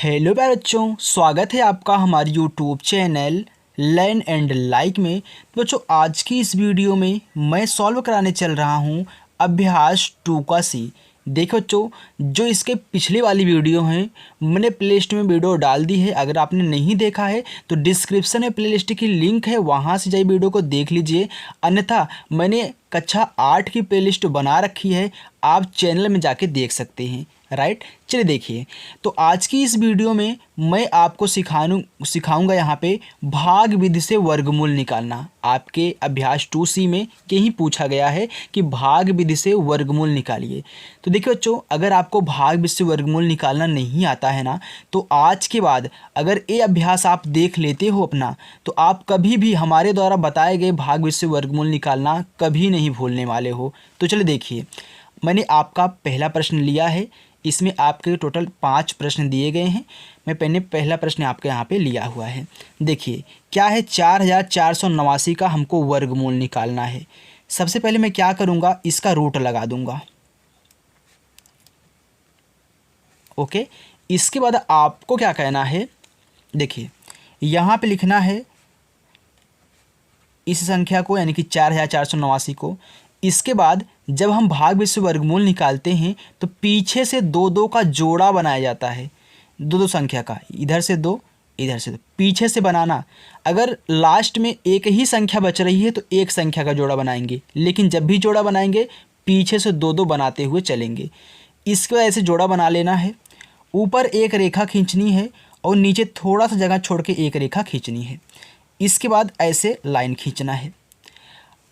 Hello प्यारे बच्चों, स्वागत है आपका हमारे YouTube channel learn and like में। तो बच्चों, आज की इस वीडियो में मैं सॉल्व कराने चल रहा हूँ अभ्यास 2 का सी। देखो बच्चों, जो इसके पिछली वाली वीडियो हैं मैंने प्लेलिस्ट में वीडियो डाल दी है। अगर आपने नहीं देखा है तो डिस्क्रिप्शन में प्लेलिस्ट की लिंक है, वहाँ से जाइए वीडियो को देख लीजिए। अन्यथा मैंने कक्षा 8 की प्लेलिस्ट बना रखी है, आप चैनल में जाके देख सकते हैं। राइट, चलिए देखिए। तो आज की इस वीडियो में मैं आपको सिखाऊंगा यहाँ पे भाग विधि से वर्गमूल निकालना। आपके अभ्यास 2C में यही पूछा गया है कि भाग विधि से वर्गमूल निकालिए। तो देखिए बच्चों, अगर आपको भाग विधि से वर्गमूल निकालना नहीं आता है ना, तो आज के बाद अगर ये अभ्यास आप देख लेते हो अपना, तो आप कभी भी हमारे द्वारा बताए गए भाग विधि से वर्गमूल निकालना कभी नहीं भूलने वाले हो। तो चलिए देखिए, मैंने आपका पहला प्रश्न लिया है। इसमें आपके टोटल 5 प्रश्न दिए गए हैं। मैं पहला प्रश्न आपके यहाँ पे लिया हुआ है। देखिए क्या है, 4489 का हमको वर्गमूल निकालना है। सबसे पहले मैं क्या करूँगा, इसका रूट लगा दूँगा। ओके, इसके बाद आपको क्या कहना है, देखिए यहाँ पे लिखना है इस संख्या को, यानी कि 4489 को। इसके बाद जब हम भाग विधि से वर्गमूल निकालते हैं तो पीछे से 2-2 का जोड़ा बनाया जाता है। 2-2 संख्या का, इधर से 2 इधर से 2, पीछे से बनाना। अगर लास्ट में एक ही संख्या बच रही है तो एक संख्या का जोड़ा बनाएंगे, लेकिन जब भी जोड़ा बनाएंगे पीछे से 2-2 बनाते हुए चलेंगे। इसके वजह से जोड़ा बना लेना है। ऊपर एक रेखा खींचनी है और नीचे थोड़ा सा जगह छोड़ के एक रेखा खींचनी है। इसके बाद ऐसे लाइन खींचना है।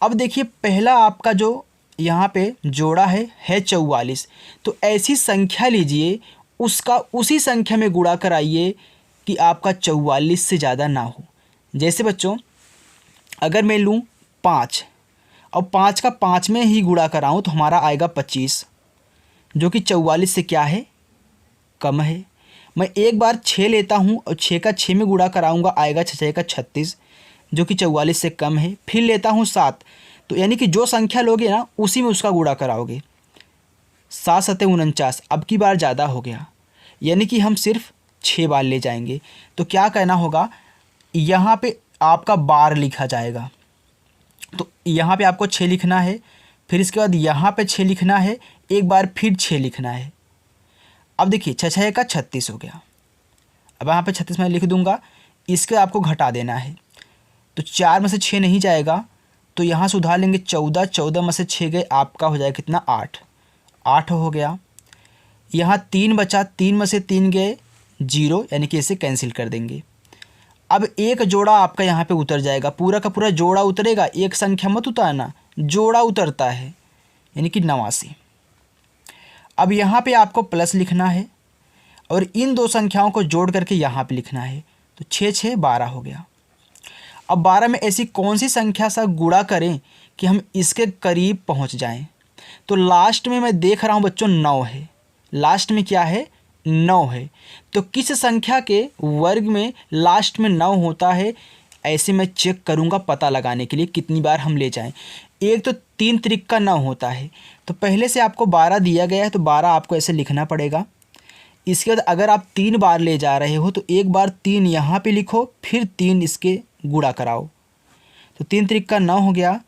अब देखिए, पहला आपका जो यहाँ पे जोड़ा है 44। तो ऐसी संख्या लीजिए, उसका उसी संख्या में गुणा कराइए कि आपका 44 से ज़्यादा ना हो। जैसे बच्चों, अगर मैं लूँ 5 और 5 का 5 में ही गुणा कराऊँ तो हमारा आएगा 25, जो कि 44 से क्या है, कम है। मैं एक बार 6 लेता हूँ और 6 का 6 में गुणा कराऊँगा, आएगा 6 का 36, जो कि 44 से कम है। फिर लेता हूँ 7, तो यानी कि जो संख्या लोगे ना उसी में उसका गुणा कराओगे। 7 7 49, अब की बार ज़्यादा हो गया, यानी कि हम सिर्फ 6 बार ले जाएंगे। तो क्या कहना होगा, यहाँ पे आपका बार लिखा जाएगा। तो यहाँ पे आपको 6 लिखना है, फिर इसके बाद यहाँ पे 6 लिखना है, एक बार फिर 6 लिखना है। अब देखिए 6 6 का 36 हो गया। अब यहाँ पे 36 मैं लिख दूँगा, इसके आपको घटा देना है। तो 4 में से 6 नहीं जाएगा, तो यहाँ से उधार लेंगे 14, 14 में से 6 गए, आपका हो जाएगा कितना, 8 8 हो गया। यहाँ 3 बचा, 3 में से 3 गए 0, यानी कि इसे कैंसिल कर देंगे। अब एक जोड़ा आपका यहाँ पे उतर जाएगा, पूरा का पूरा जोड़ा उतरेगा, एक संख्या मत उतारना, जोड़ा उतरता है, यानी कि 89। अब यहाँ पे आपको प्लस लिखना है और इन 2 संख्याओं को जोड़ करके यहाँ पे लिखना है। तो 6 6 12 हो गया। अब 12 में ऐसी कौन सी संख्या सा गुणा करें कि हम इसके करीब पहुंच जाएं। तो लास्ट में मैं देख रहा हूं बच्चों 9 है, लास्ट में क्या है, 9 है। तो किस संख्या के वर्ग में लास्ट में 9 होता है, ऐसे मैं चेक करूंगा पता लगाने के लिए कितनी बार हम ले जाएं। एक तो 3 त्रिक का 9 होता है, तो पहले से आपको 12 दिया गया है तो 12 आपको ऐसे लिखना पड़ेगा। इसके बाद अगर आप 3 बार ले जा रहे हो तो एक बार 3 यहाँ पे लिखो, फिर 3 इसके गुणा कराओ। तो 3 त्रिक का 9 हो गया,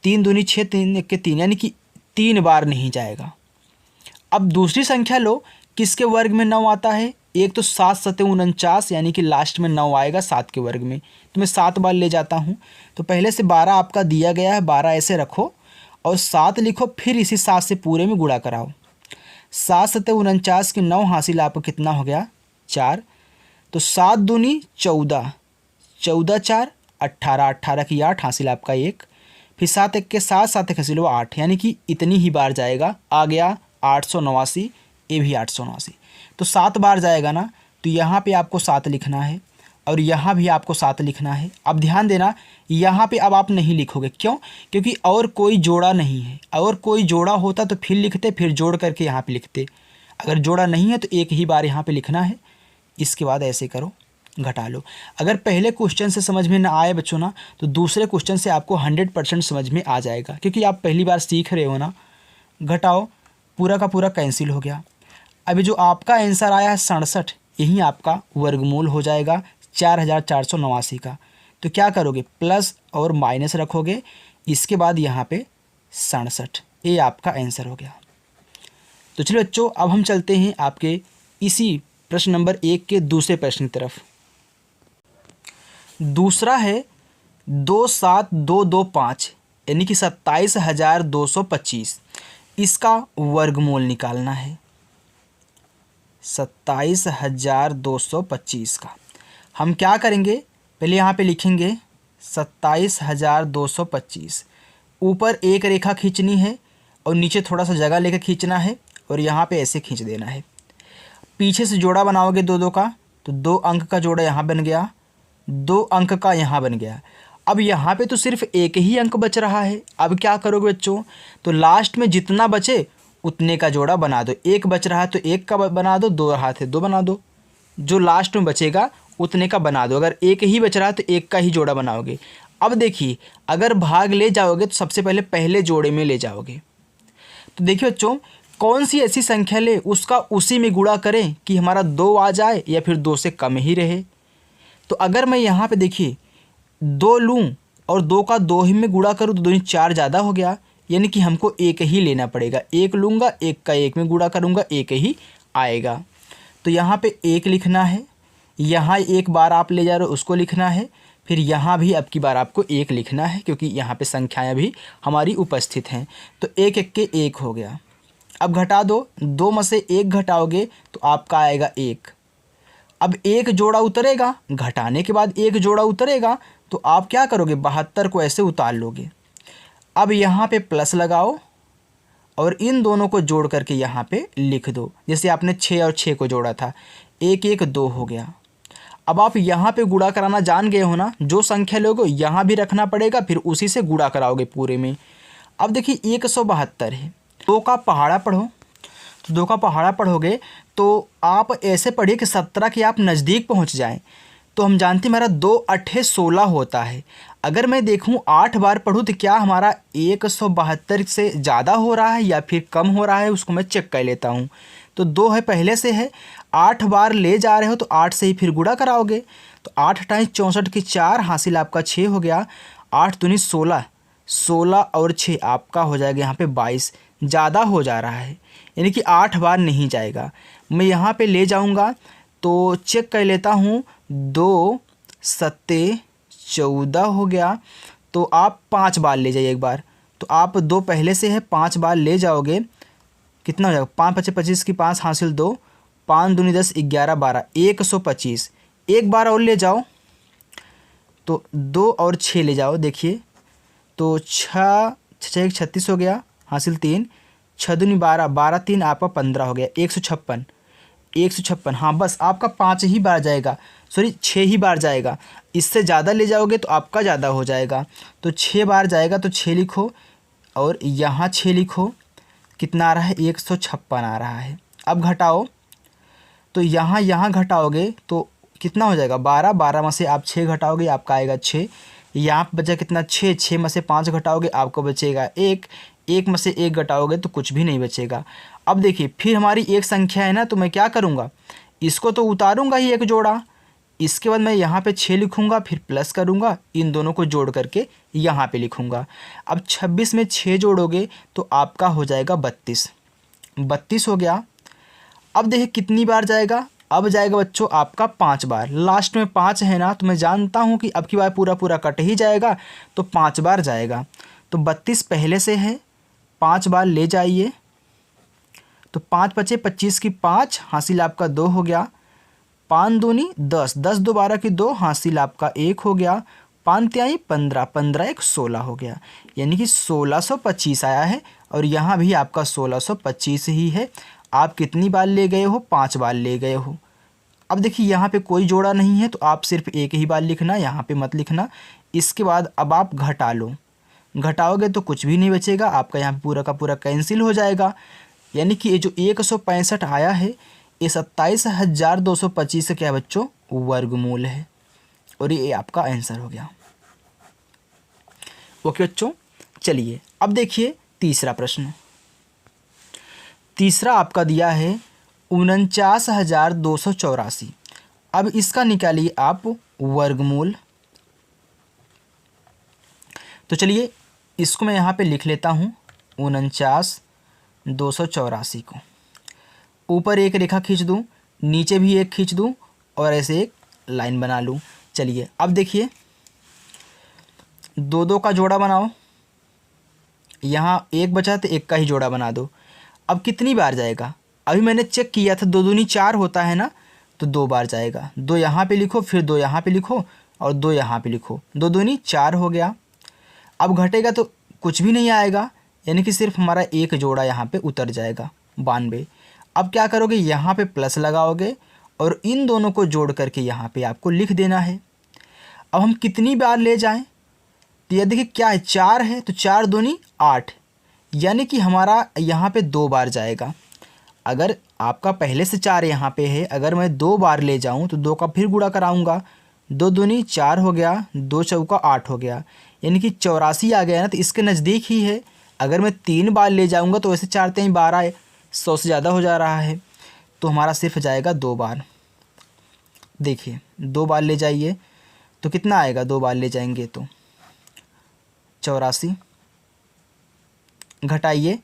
3 दूनी 6, 3 1 के 3, यानी कि 3 बार नहीं जाएगा। अब दूसरी संख्या लो, किसके वर्ग में 9 आता है, एक तो 7 7 49, यानी कि लास्ट में 9 आएगा 7 के वर्ग में, तो मैं 7 बार ले जाता हूँ। तो पहले से 12 आपका दिया गया है, 12 ऐसे रखो और 7 लिखो, फिर इसी 7 से पूरे में गुणा कराओ। 7 7 49 के 9 हासिल आपको कितना हो गया, 4। तो 7 दूनी 14, 14 4 18, 18 की 8 हासिल आपका 1, फिर 7 1 के 7, 7 1 हासिल 8, यानी कि इतनी ही बार जाएगा। आ गया 889, ये भी 889। तो 7 बार जाएगा ना, तो यहाँ पे आपको 7 लिखना है और यहाँ भी आपको 7 लिखना है। अब ध्यान देना, यहाँ पे अब आप नहीं लिखोगे, क्यों, क्योंकि और कोई जोड़ा नहीं है। और कोई जोड़ा होता तो फिर लिखते, फिर जोड़ करके यहाँ पे लिखते। अगर जोड़ा नहीं है तो एक ही बार यहाँ पे लिखना है। इसके बाद ऐसे करो, घटा लो। अगर पहले क्वेश्चन से समझ में ना आए बच्चों ना, तो दूसरे क्वेश्चन से आपको 100% समझ में आ जाएगा, क्योंकि आप पहली बार सीख रहे हो ना। घटाओ, पूरा का पूरा कैंसिल हो गया। अभी जो आपका आंसर आया है 67, यही आपका वर्गमूल हो जाएगा 4489 का। तो क्या करोगे, प्लस और माइनस रखोगे, इसके बाद यहाँ पे 67, ये आपका आंसर हो गया। तो चलिए बच्चों, अब हम चलते हैं आपके इसी प्रश्न नंबर 1 के दूसरे प्रश्न की तरफ। दूसरा है 27225 यानी कि 27,225, इसका वर्गमूल निकालना है। 27,225 का हम क्या करेंगे, पहले यहाँ पे लिखेंगे 27,225, ऊपर एक रेखा खींचनी है और नीचे थोड़ा सा जगह लेकर खींचना है और यहाँ पे ऐसे खींच देना है। पीछे से जोड़ा बनाओगे दो दो का, तो 2 अंक का जोड़ा यहाँ बन गया, 2 अंक का यहाँ बन गया। अब यहाँ पे तो सिर्फ एक ही अंक बच रहा है। अब क्या करोगे बच्चों, तो लास्ट में जितना बचे उतने का जोड़ा बना दो। एक बच रहा है तो एक का बना दो, 2 हाथ है 2 बना दो, जो लास्ट में बचेगा उतने का बना दो। अगर एक ही बच रहा है तो एक का ही जोड़ा बनाओगे। अब देखिए, अगर भाग ले जाओगे तो सबसे पहले पहले जोड़े में ले जाओगे। तो देखिए बच्चों, कौन सी ऐसी संख्या ले उसका उसी में गुणा करें कि हमारा 2 आ जाए या फिर 2 से कम ही रहे। तो अगर मैं यहाँ पे देखिए 2 लूँ और 2 का 2 ही में गुणा करूँ तो 2 4 ज़्यादा हो गया, यानी कि हमको एक ही लेना पड़ेगा। एक लूँगा, एक का एक में गुणा करूँगा, एक ही आएगा। तो यहाँ पे एक लिखना है, यहाँ एक बार आप ले जा रहे हो उसको लिखना है, फिर यहाँ भी अब की बार आपको एक लिखना है क्योंकि यहाँ पे संख्याएँ भी हमारी उपस्थित हैं। तो एक एक के एक हो गया। अब घटा दो, 2 में से 1 घटाओगे तो आपका आएगा 1। अब एक जोड़ा उतरेगा, घटाने के बाद एक जोड़ा उतरेगा, तो आप क्या करोगे, 72 को ऐसे उतार लोगे। अब यहाँ पे प्लस लगाओ और इन दोनों को जोड़ करके यहाँ पे लिख दो। जैसे आपने 6 और 6 को जोड़ा था, 1 1 2 हो गया। अब आप यहाँ पे गुणा कराना जान गए हो ना, जो संख्या लोगे यहाँ भी रखना पड़ेगा, फिर उसी से गुणा कराओगे पूरे में। अब देखिए 172 है, 2 का पहाड़ा पढ़ो, तो 2 का पहाड़ा पढ़ोगे तो आप ऐसे पढ़िए कि 17 के आप नज़दीक पहुँच जाएं। तो हम जानते हैं हमारा 2 8 16 होता है। अगर मैं देखूं 8 बार पढ़ूं तो क्या हमारा 172 से ज़्यादा हो रहा है या फिर कम हो रहा है, उसको मैं चेक कर लेता हूं। तो 2 है पहले से है, 8 बार ले जा रहे हो तो 8 से ही फिर गुणा कराओगे। तो 8 टाइम 64 की 4 हासिल आपका 6 हो गया। 8 दूनी 16, 16 और 6 आपका हो जाएगा यहाँ पे 22। ज़्यादा हो जा रहा है, यानी कि 8 बार नहीं जाएगा। मैं यहाँ पे ले जाऊँगा तो चेक कर लेता हूँ, 2 7 14 हो गया। तो आप 5 बार ले जाइए एक बार। तो आप 2 पहले से है, 5 बार ले जाओगे, कितना हो जाएगा, 5 5 25 की 5 हासिल 2, 5 दूनी 10 11 12 125। एक बार और ले जाओ तो 2 और 6 ले जाओ। देखिए तो 6 6 36 हो गया, हासिल 3, 6 दूनी 12 12 3 आपका 15 हो गया, 156 156। हाँ बस आपका 5 ही बार जाएगा, सॉरी 6 ही बार जाएगा। इससे ज़्यादा ले जाओगे तो आपका ज़्यादा हो जाएगा। तो 6 बार जाएगा तो 6 लिखो और यहाँ 6 लिखो, कितना आ रहा है, 156 आ रहा है। अब घटाओ तो यहाँ घटाओगे तो कितना हो जाएगा, 12 12 में से आप 6 घटाओगे आपका आएगा 6। यहाँ पर बचा कितना, 6 6 में से 5 घटाओगे आपको बचेगा 1, 1 में से 1 घटाओगे तो कुछ भी नहीं बचेगा। अब देखिए फिर हमारी एक संख्या है ना, तो मैं क्या करूँगा, इसको तो उतारूँगा ही एक जोड़ा, इसके बाद मैं यहाँ पे 6 लिखूँगा, फिर प्लस करूँगा, इन दोनों को जोड़ करके यहाँ पे लिखूँगा। अब 26 में 6 जोड़ोगे तो आपका हो जाएगा 32, 32 हो गया। अब देखिए कितनी बार जाएगा, अब जाएगा बच्चों आपका 5 बार। लास्ट में 5 है ना, तो मैं जानता हूँ कि अब की बार पूरा पूरा कट ही जाएगा, तो 5 बार जाएगा। तो 32 पहले से है, 5 बार ले जाइए। तो 5 बचे 25 की 5 हासिल आपका 2 हो गया, 5 दूनी 10 10 2 12 की 2 हासिल आपका 1 हो गया, 5 तिहाई 15 15 1 16 हो गया, यानी कि 1625 आया है। और यहाँ भी आपका 1625 ही है। आप कितनी बार ले गए हो, 5 बार ले गए हो। अब देखिए यहाँ पे कोई जोड़ा नहीं है तो आप सिर्फ एक ही बार लिखना, यहाँ पे मत लिखना। इसके बाद अब आप घटा लो, घटाओगे तो कुछ भी नहीं बचेगा, आपका यहाँ पूरा का पूरा कैंसिल हो जाएगा। यानी कि ये जो 165 आया है, ये 27,225 क्या है बच्चों, वर्गमूल है। और ये आपका आंसर हो गया। ओके बच्चों, चलिए अब देखिए तीसरा प्रश्न। तीसरा आपका दिया है 49,284। अब इसका निकालिए आप वर्गमूल। तो चलिए इसको मैं यहाँ पे लिख लेता हूँ 49,284 को। ऊपर एक रेखा खींच दूँ, नीचे भी एक खींच दूँ और ऐसे एक लाइन बना लूँ। चलिए अब देखिए, दो दो का जोड़ा बनाओ, यहाँ एक बचा तो एक का ही जोड़ा बना दो। अब कितनी बार जाएगा? अभी मैंने चेक किया था, 2 दूनी 4 होता है ना, तो 2 बार जाएगा। 2 यहाँ पे लिखो, फिर 2 यहाँ पे लिखो और 2 यहाँ पे लिखो, 2 दूनी 4 हो गया। अब घटेगा तो कुछ भी नहीं आएगा, यानी कि सिर्फ हमारा एक जोड़ा यहाँ पे उतर जाएगा, 92। अब क्या करोगे, यहाँ पे प्लस लगाओगे और इन दोनों को जोड़ करके यहाँ पे आपको लिख देना है। अब हम कितनी बार ले जाएं? तो ये देखिए क्या है, 4 है तो 4 दूनी 8, यानी कि हमारा यहाँ पे 2 बार जाएगा। अगर आपका पहले से 4 यहाँ पे है, अगर मैं 2 बार ले जाऊँ तो 2 का फिर गुणा कराऊँगा, 2 दूनी 4 हो गया, 2 चौका 8 हो गया, यानी कि 84 आ गया ना। तो इसके नज़दीक ही है। अगर मैं 3 बार ले जाऊँगा तो वैसे 4 3 12 है, 100 से ज़्यादा हो जा रहा है, तो हमारा सिर्फ जाएगा 2 बार। देखिए 2 बार ले जाइए तो कितना आएगा, 2 बार ले जाएंगे तो 84। घटाइए,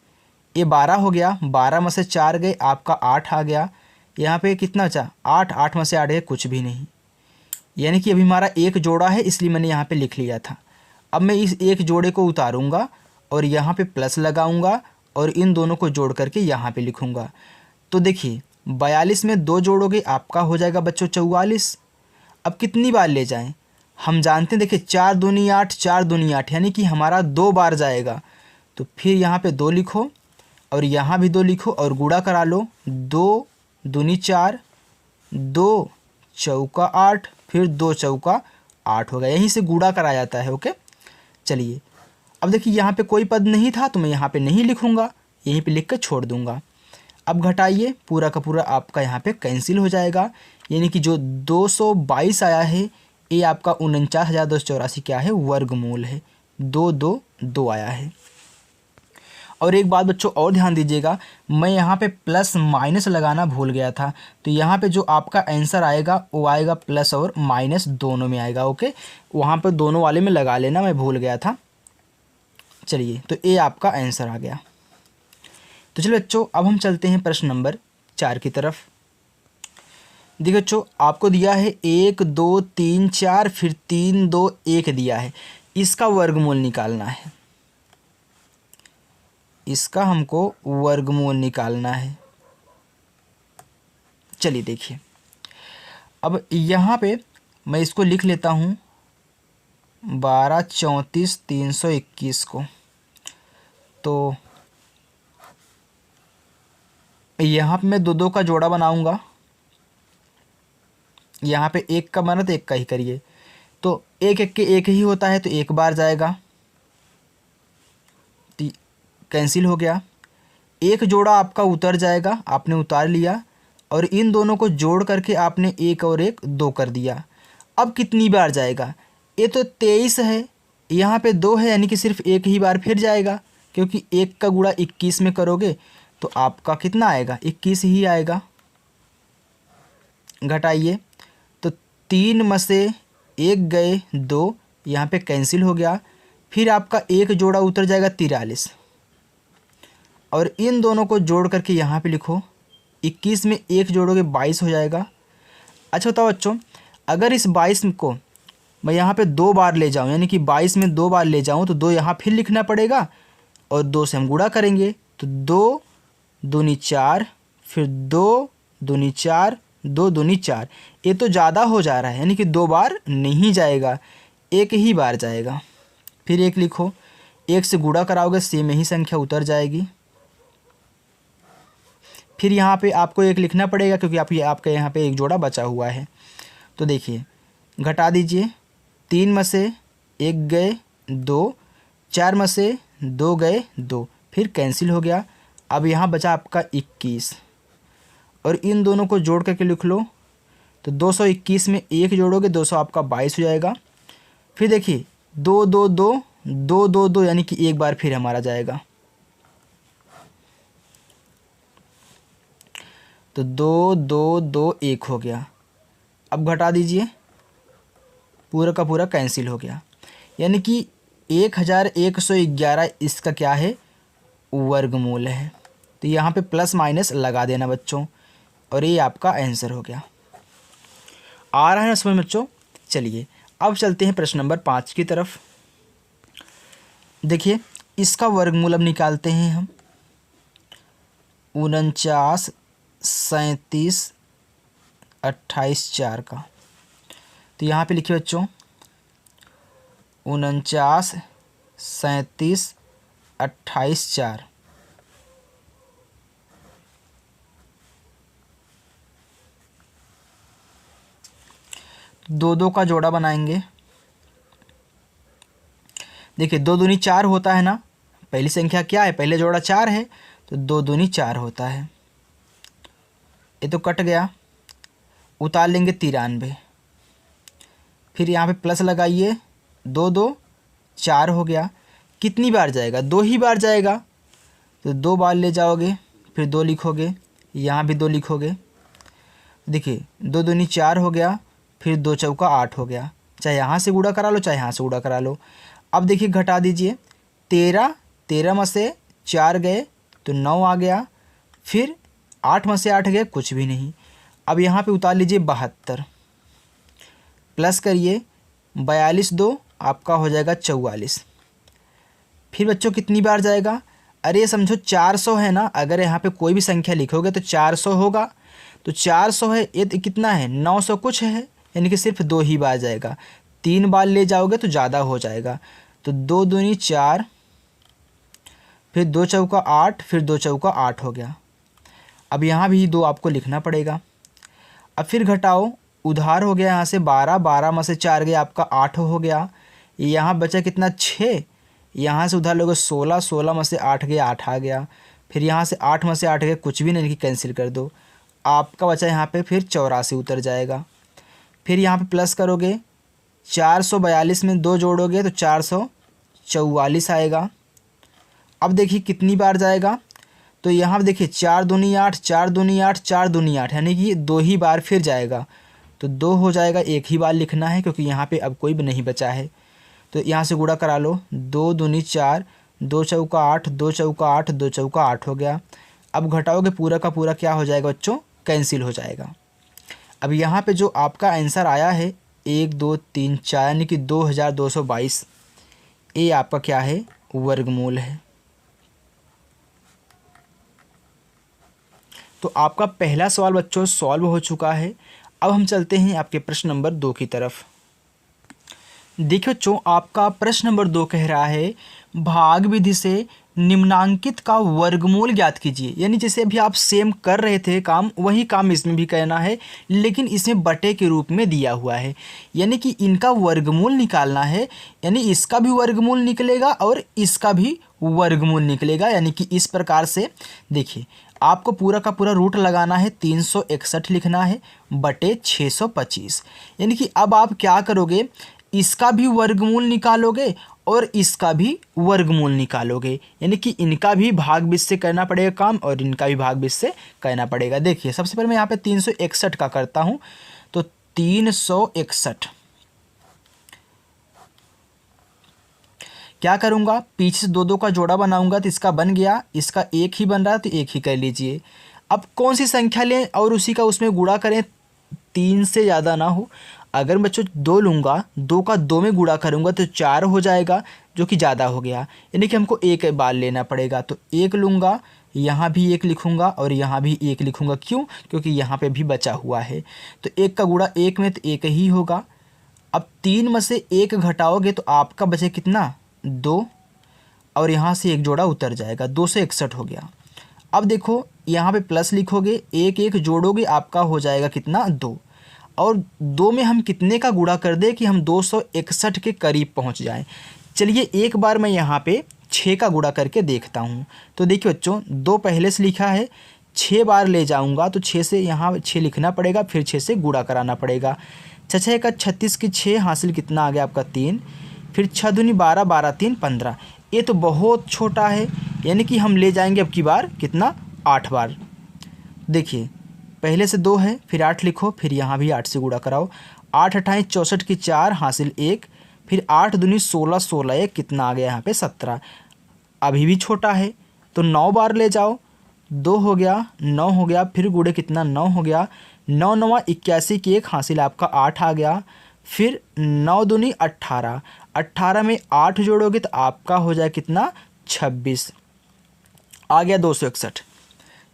ये 12 हो गया, 12 में से 4 गए, आपका 8 आ गया। यहाँ पे कितना बचा, 8, 8 में से 8 गए, कुछ भी नहीं, यानी कि अभी हमारा एक जोड़ा है, इसलिए मैंने यहाँ पे लिख लिया था। अब मैं इस एक जोड़े को उतारूँगा और यहाँ पे प्लस लगाऊँगा और इन दोनों को जोड़ करके यहाँ पे लिखूँगा। तो देखिए 42 में 2 जोड़ोगे, आपका हो जाएगा बच्चों 44। अब कितनी बार ले जाएं? हम जानते हैं, देखिए 4 दूनी 8, 4 दूनी 8, यानी कि हमारा 2 बार जाएगा। तो फिर यहाँ पे 2 लिखो और यहाँ भी 2 लिखो और गुणा करा लो, 2 दूनी 4, 2 चौका 8, फिर 2 चौका 8 हो गया। यहीं से गुणा करा जाता है। ओके, चलिए अब देखिए यहाँ पे कोई पद नहीं था तो मैं यहाँ पे नहीं लिखूँगा, यहीं पे लिख कर छोड़ दूँगा। अब घटाइए, पूरा का पूरा आपका यहाँ पे कैंसिल हो जाएगा, यानी कि जो 222 आया है ये आपका 49,284 क्या है, वर्गमूल है। 2 2 2 आया है। और एक बात बच्चों और ध्यान दीजिएगा, मैं यहाँ पे प्लस माइनस लगाना भूल गया था, तो यहाँ पे जो आपका आंसर आएगा वो आएगा प्लस और माइनस दोनों में आएगा। ओके, वहाँ पे दोनों वाले में लगा लेना, मैं भूल गया था। चलिए तो ये आपका आंसर आ गया। तो चलिए बच्चों अब हम चलते हैं प्रश्न नंबर 4 की तरफ। देखिए बच्चों आपको दिया है 1 2 3 4, फिर 3 2 1 दिया है, इसका वर्गमूल निकालना है। इसका हमको वर्गमूल निकालना है। चलिए देखिए, अब यहाँ पे मैं इसको लिख लेता हूँ 12 34 321 को। तो यहाँ पे मैं 2 2 का जोड़ा बनाऊँगा, यहाँ पे 1 का बना तो 1 का ही करिए, तो 1 1 के 1 ही होता है तो 1 बार जाएगा, कैंसिल हो गया। एक जोड़ा आपका उतर जाएगा, आपने उतार लिया और इन दोनों को जोड़ करके आपने 1 और 1 2 कर दिया। अब कितनी बार जाएगा, ये तो 23 है, यहाँ पे 2 है, यानी कि सिर्फ एक ही बार फिर जाएगा, क्योंकि 1 का गुणा 21 में करोगे तो आपका कितना आएगा, 21 ही आएगा। घटाइए, तो 3 में से 1 गए 2, यहाँ पे कैंसिल हो गया, फिर आपका एक जोड़ा उतर जाएगा 43 और इन दोनों को जोड़ करके यहाँ पे लिखो, 21 में 1 जोड़ोगे 22 हो जाएगा। अच्छा बताओ बच्चों, अगर इस 22 को मैं यहाँ पे 2 बार ले जाऊँ, यानी कि 22 में 2 बार ले जाऊँ, तो 2 यहाँ फिर लिखना पड़ेगा और 2 से हम गुणा करेंगे, तो 2 दूनी 4, फिर 2 दूनी 4, 2 दूनी 4। ये तो ज़्यादा हो जा रहा है, यानी कि 2 बार नहीं जाएगा, 1 ही बार जाएगा। फिर 1 लिखो, 1 से गुणा कराओगे सेम ही संख्या उतर जाएगी। फिर यहाँ पे आपको 1 लिखना पड़ेगा, क्योंकि आपके यहाँ पे एक जोड़ा बचा हुआ है। तो देखिए घटा दीजिए, 3 में से 1 गए 2, 4 में से 2 गए 2, फिर कैंसिल हो गया। अब यहाँ बचा आपका 21 और इन दोनों को जोड़ करके लिख लो, तो 221 में 1 जोड़ोगे 200, आपका 22 हो जाएगा। फिर देखिए 2 2 2 2 2 2, यानी कि एक बार फिर हमारा जाएगा। तो 2 2 2 1 हो गया। अब घटा दीजिए, पूरा का पूरा कैंसिल हो गया। यानी कि 1111 इसका क्या है, वर्गमूल है। तो यहाँ पे प्लस माइनस लगा देना बच्चों, और ये आपका आंसर हो गया। आ रहा है ना समझ में बच्चों? चलिए अब चलते हैं प्रश्न नंबर 5 की तरफ। देखिए इसका वर्गमूल अब निकालते हैं हम। 49 37 28 4 का। तो यहाँ पे लिखिए बच्चों 49 37 28 4। दो दो का जोड़ा बनाएंगे। देखिए 2 दूनी 4 होता है ना, पहली संख्या क्या है, पहले जोड़ा 4 है, तो 2 दूनी 4 होता है। ये तो कट गया, उतार लेंगे 93। फिर यहाँ पे प्लस लगाइए, 2 2 4 हो गया। कितनी बार जाएगा, 2 ही बार जाएगा, तो 2 बार ले जाओगे, फिर 2 लिखोगे, यहाँ भी 2 लिखोगे। देखिए 2 दूनी 4 हो गया, फिर 2 चौका 8 हो गया। चाहे यहाँ से गुणा करा लो, चाहे यहाँ से गुणा करा लो। अब देखिए घटा दीजिए, 13 में से 4 गए तो 9 आ गया, फिर 8 में से 8 गए, कुछ भी नहीं। अब यहाँ पे उतार लीजिए 72, प्लस करिए 42 2 आपका हो जाएगा 44। फिर बच्चों कितनी बार जाएगा, अरे समझो 400 है ना, अगर यहाँ पे कोई भी संख्या लिखोगे तो 400 होगा। तो 400 है, ये कितना है, 900 कुछ है, यानी कि सिर्फ 2 ही बार जाएगा। 3 बार ले जाओगे तो ज़्यादा हो जाएगा। तो 2 दूनी 4, फिर 2 चौका 8, फिर 2 चौका 8 हो गया। अब यहाँ भी 2 आपको लिखना पड़ेगा। अब फिर घटाओ, उधार हो गया यहाँ से 12, 12 में से 4 गया आपका 8 हो गया। यहाँ बचा कितना, 6। यहाँ से उधार लोगे 16, 16 में से 8 गया, 8 आ गया। फिर यहाँ से 8 में से 8 गया, कुछ भी नहीं कि कैंसिल कर दो। आपका बचा यहाँ पे फिर 84 उतर जाएगा। फिर यहाँ पे प्लस करोगे, 442 में 2 जोड़ोगे तो 444 आएगा। अब देखिए कितनी बार जाएगा, तो यहाँ पे देखिए 4 दूनी 8, 4 दूनी 8, 4 दूनी 8, यानी कि 2 ही बार फिर जाएगा। तो 2 हो जाएगा, 1 ही बार लिखना है क्योंकि यहाँ पे अब कोई भी नहीं बचा है। तो यहाँ से गुणा करा लो, 2 दूनी 4, 2 चौका 8, 2 चौका 8, 2 चौका 8 हो गया। अब घटाओगे, पूरा का पूरा क्या हो जाएगा बच्चों, कैंसिल हो जाएगा। अब यहाँ पे जो आपका आंसर आया है 1 2 3 4, यानी कि 2222, ये आपका क्या है, वर्गमूल है। तो आपका पहला सवाल बच्चों सॉल्व हो चुका है। अब हम चलते हैं आपके प्रश्न नंबर 2 की तरफ। देखिए बच्चों, आपका प्रश्न नंबर 2 कह रहा है भाग विधि से निम्नांकित का वर्गमूल ज्ञात कीजिए। यानी जैसे अभी आप सेम कर रहे थे काम, वही काम इसमें भी करना है, लेकिन इसमें बटे के रूप में दिया हुआ है। यानी कि इनका वर्गमूल निकालना है, यानी इसका भी वर्गमूल निकलेगा और इसका भी वर्गमूल निकलेगा। यानी कि इस प्रकार से देखिए, आपको पूरा का पूरा रूट लगाना है, 361 लिखना है बटे 625। यानी कि अब आप क्या करोगे, इसका भी वर्गमूल निकालोगे और इसका भी वर्गमूल निकालोगे। यानी कि इनका भी भाग बीच से करना पड़ेगा काम और इनका भी भाग बीच से करना पड़ेगा। देखिए सबसे पहले मैं यहाँ पे 361 का करता हूँ, तो 361 क्या करूँगा, पीछे से 2 2 का जोड़ा बनाऊंगा, तो इसका बन गया, इसका 1 ही बन रहा है तो 1 ही कर लीजिए। अब कौन सी संख्या लें और उसी का उसमें गुणा करें, 3 से ज़्यादा ना हो। अगर बच्चों 2 लूँगा, 2 का 2 में गुणा करूँगा तो 4 हो जाएगा, जो कि ज़्यादा हो गया। यानी कि हमको 1 बार लेना पड़ेगा। तो 1 लूँगा, यहाँ भी 1 लिखूँगा और यहाँ भी 1 लिखूँगा। क्यों, क्योंकि यहाँ पे भी बचा हुआ है। तो 1 का गुणा 1 में तो 1 ही होगा। अब 3 में से 1 घटाओगे तो आपका बचे कितना, 2, और यहाँ से 1 जोड़ा उतर जाएगा, 261 हो गया। अब देखो यहाँ पे प्लस लिखोगे, 1 1 जोड़ोगे, आपका हो जाएगा कितना, 2, और 2 में हम कितने का गुणा कर दें कि हम 261 के करीब पहुँच जाएं। चलिए एक बार मैं यहाँ पे 6 का गुणा करके देखता हूँ। तो देखिए बच्चों, 2 पहले से लिखा है, 6 बार ले जाऊँगा तो 6 से यहाँ 6 लिखना पड़ेगा, फिर 6 से गुणा कराना पड़ेगा। 6 का 36 की 6 हासिल कितना आ गया आपका, 3, फिर 6 दूनी 12, 12 3 15। ये तो बहुत छोटा है, यानी कि हम ले जाएंगे अब की बार कितना, 8 बार। देखिए पहले से 2 है, फिर 8 लिखो, फिर यहाँ भी 8 से गुणा कराओ। 8 अट्ठाईस 64 की 4 हासिल 1, फिर 8 दूनी 16, 16 1 कितना आ गया यहाँ पे 17। अभी भी छोटा है तो 9 बार ले जाओ, 2 हो गया, 9 हो गया, फिर गुणे कितना 9 हो गया, 9 9 81 की 1 हासिल आपका 8 आ गया, फिर 9 दूनी 18, 18 में 8 जोड़ोगे तो आपका हो जाए कितना 26, आ गया 261।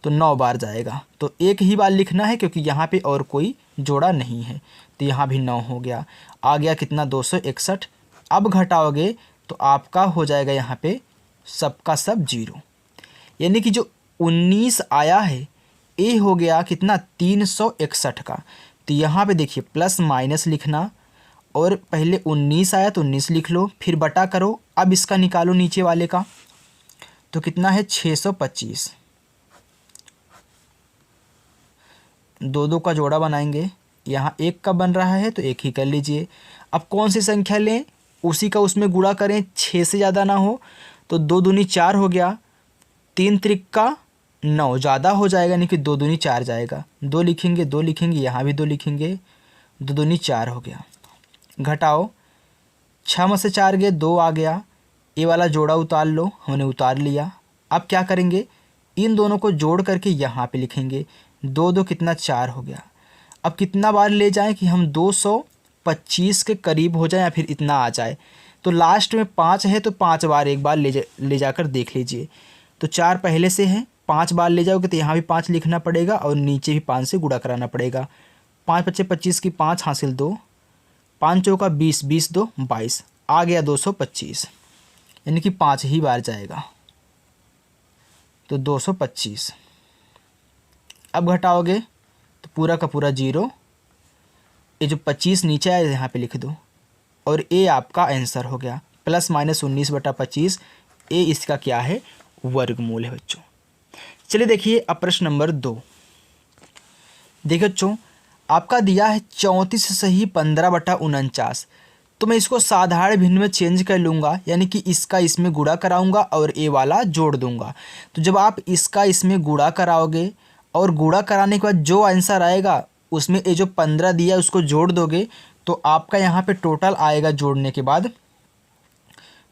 तो 9 बार जाएगा, तो एक ही बार लिखना है क्योंकि यहाँ पे और कोई जोड़ा नहीं है, तो यहाँ भी 9 हो गया, आ गया कितना 261। अब घटाओगे तो आपका हो जाएगा यहाँ पे सबका सब 0, यानी कि जो 19 आया है ये हो गया कितना 361 का। तो यहाँ पे देखिए प्लस माइनस लिखना, और पहले 19 आया तो 19 लिख लो, फिर बटा करो। अब इसका निकालो नीचे वाले का, तो कितना है 625। 2 2 का जोड़ा बनाएंगे, यहाँ 1 का बन रहा है तो 1 ही कर लीजिए। अब कौन सी संख्या लें, उसी का उसमें गुणा करें, 6 से ज़्यादा ना हो, तो 2 दूनी 4 हो गया, 3 त्रिका 9 ज़्यादा हो जाएगा, नहीं कि 2 दूनी 4 जाएगा, 2 लिखेंगे, 2 लिखेंगे, यहाँ भी 2 लिखेंगे, 2 दूनी 4 हो गया। घटाओ, 6 में से 4 गए, 2 आ गया, ये वाला जोड़ा उतार लो, हमने उतार लिया। अब क्या करेंगे, इन दोनों को जोड़ करके यहाँ पे लिखेंगे, 2 2 कितना 4 हो गया। अब कितना बार ले जाएं कि हम 225 के करीब हो जाए या फिर इतना आ जाए, तो लास्ट में 5 है तो 5 बार एक बार ले जाकर देख लीजिए। तो 4 पहले से है, 5 बार ले जाओगे तो यहाँ भी 5 लिखना पड़ेगा और नीचे भी 5 से गुणा कराना पड़ेगा। 5 पच्चे 25 की 5 हासिल 2, 5 चौका 20, 20 2 22, आ गया 225, यानी कि 5 ही बार जाएगा, तो 225। अब घटाओगे तो पूरा का पूरा 0, ये जो 25 नीचे आया यहाँ पे लिख दो, और ये आपका आंसर हो गया प्लस माइनस 19/25। ये इसका क्या है, वर्गमूल है बच्चों। चलिए देखिए अब प्रश्न नंबर 2। देखिए बच्चों, आपका दिया है 34 सही 15/49, तो मैं इसको साधारण भिन्न में चेंज कर लूँगा, यानी कि इसका इसमें गुणा कराऊंगा और ये वाला जोड़ दूंगा। तो जब आप इसका इसमें गुणा कराओगे और गुणा कराने के बाद जो आंसर आएगा उसमें ये जो 15 दिया है उसको जोड़ दोगे, तो आपका यहाँ पे टोटल आएगा जोड़ने के बाद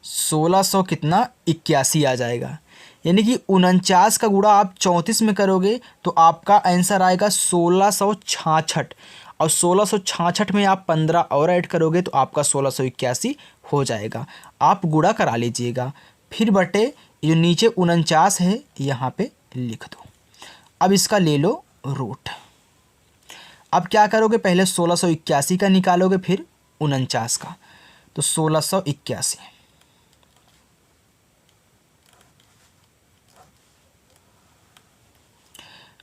1600 कितना 81 आ जाएगा। यानी कि 49 का गुणा आप 34 में करोगे तो आपका आंसर आएगा 1666, और 1666 में आप 15 और ऐड करोगे तो आपका 1681 हो जाएगा। आप गुणा करा लीजिएगा, फिर बटे जो नीचे 49 है यहाँ पे लिख दो। अब इसका ले लो रूट। अब क्या करोगे, पहले 1681 का निकालोगे, फिर 49 का, तो 1681।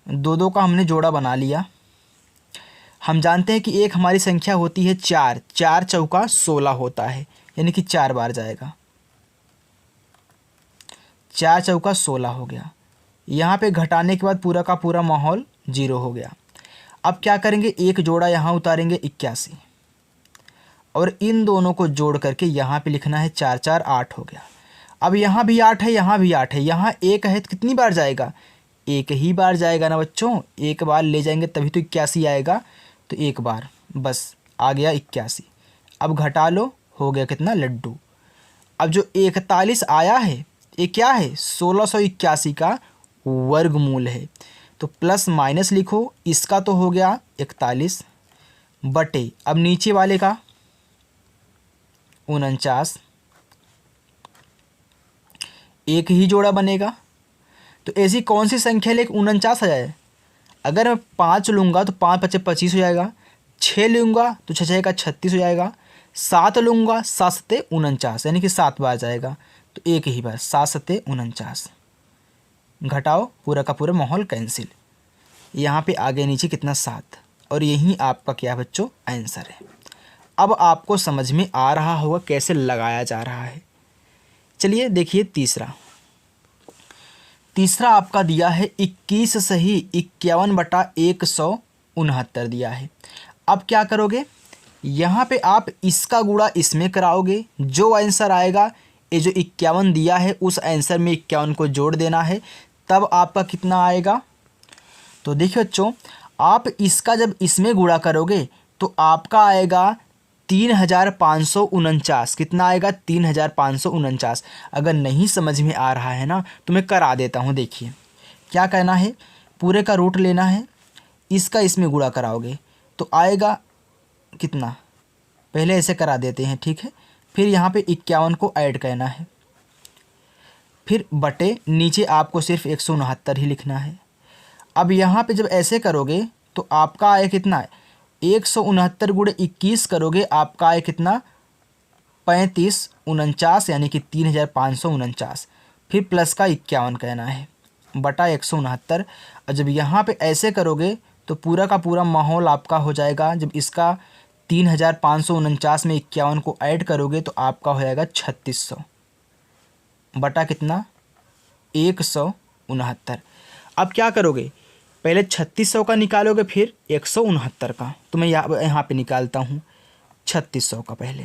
दो दो का हमने जोड़ा बना लिया। हम जानते हैं कि एक हमारी संख्या होती है 4, 4 चौका 16 होता है, यानी कि 4 बार जाएगा, 4 चौका 16 हो गया। यहाँ पे घटाने के बाद पूरा का पूरा माहौल 0 हो गया। अब क्या करेंगे, एक जोड़ा यहाँ उतारेंगे 81, और इन दोनों को जोड़ करके यहाँ पे लिखना है 4 4 8 हो गया। अब यहाँ भी 8 है, यहाँ भी 8 है, यहाँ 1 है तो कितनी बार जाएगा, 1 ही बार जाएगा ना बच्चों, 1 बार ले जाएंगे तभी तो 81 आएगा, तो 1 बार बस आ गया 81। अब घटा लो, हो गया कितना लड्डू। अब जो 41 आया है ये क्या है, 1681 का वर्गमूल है, तो प्लस माइनस लिखो, इसका तो हो गया 41 बटे, अब नीचे वाले का 49, एक ही जोड़ा बनेगा। तो ऐसी कौन सी संख्या ले 49 आ जाए, अगर मैं 5 लूँगा तो 5 पच्चे 25 हो जाएगा, 6 लूँगा तो 6 का 36 हो जाएगा, 7 लूँगा 7 सत्ते 49, यानी कि 7 बार जाएगा, तो एक ही बार 7 सत्ते 49। घटाओ, पूरा का पूरा माहौल कैंसिल, यहाँ पे आगे नीचे कितना 7, और यही आपका क्या बच्चों आंसर है। अब आपको समझ में आ रहा होगा कैसे लगाया जा रहा है। चलिए देखिए तीसरा आपका दिया है 21 सही 51/169 दिया है। अब क्या करोगे, यहाँ पे आप इसका गुणा इसमें कराओगे, जो आंसर आएगा ये जो 51 दिया है उस आंसर में 51 को जोड़ देना है, तब आपका कितना आएगा। तो देखिए बच्चों, आप इसका जब इसमें गुणा करोगे तो आपका आएगा 3549। कितना आएगा? 3549। अगर नहीं समझ में आ रहा है ना तो मैं करा देता हूँ। देखिए क्या करना है, पूरे का रूट लेना है, इसका इसमें गुणा कराओगे तो आएगा कितना, पहले ऐसे करा देते हैं, ठीक है। फिर यहाँ पे 51 को ऐड करना है, फिर बटे नीचे आपको सिर्फ 169 ही लिखना है। अब यहाँ पे जब ऐसे करोगे तो आपका आए कितना है, 169 गुणे 21 करोगे आपका आए कितना, 3549 यानी कि 3549। फिर प्लस का 51 कहना है बटा 169। और जब यहाँ पे ऐसे करोगे तो पूरा का पूरा माहौल आपका हो जाएगा। जब इसका 3549 में 51 को ऐड करोगे तो आपका हो जाएगा 3600 बटा कितना, 169। अब क्या करोगे, पहले 3600 का निकालोगे फिर 169 का। तो मैं यहाँ पे निकालता हूँ 3600 का। पहले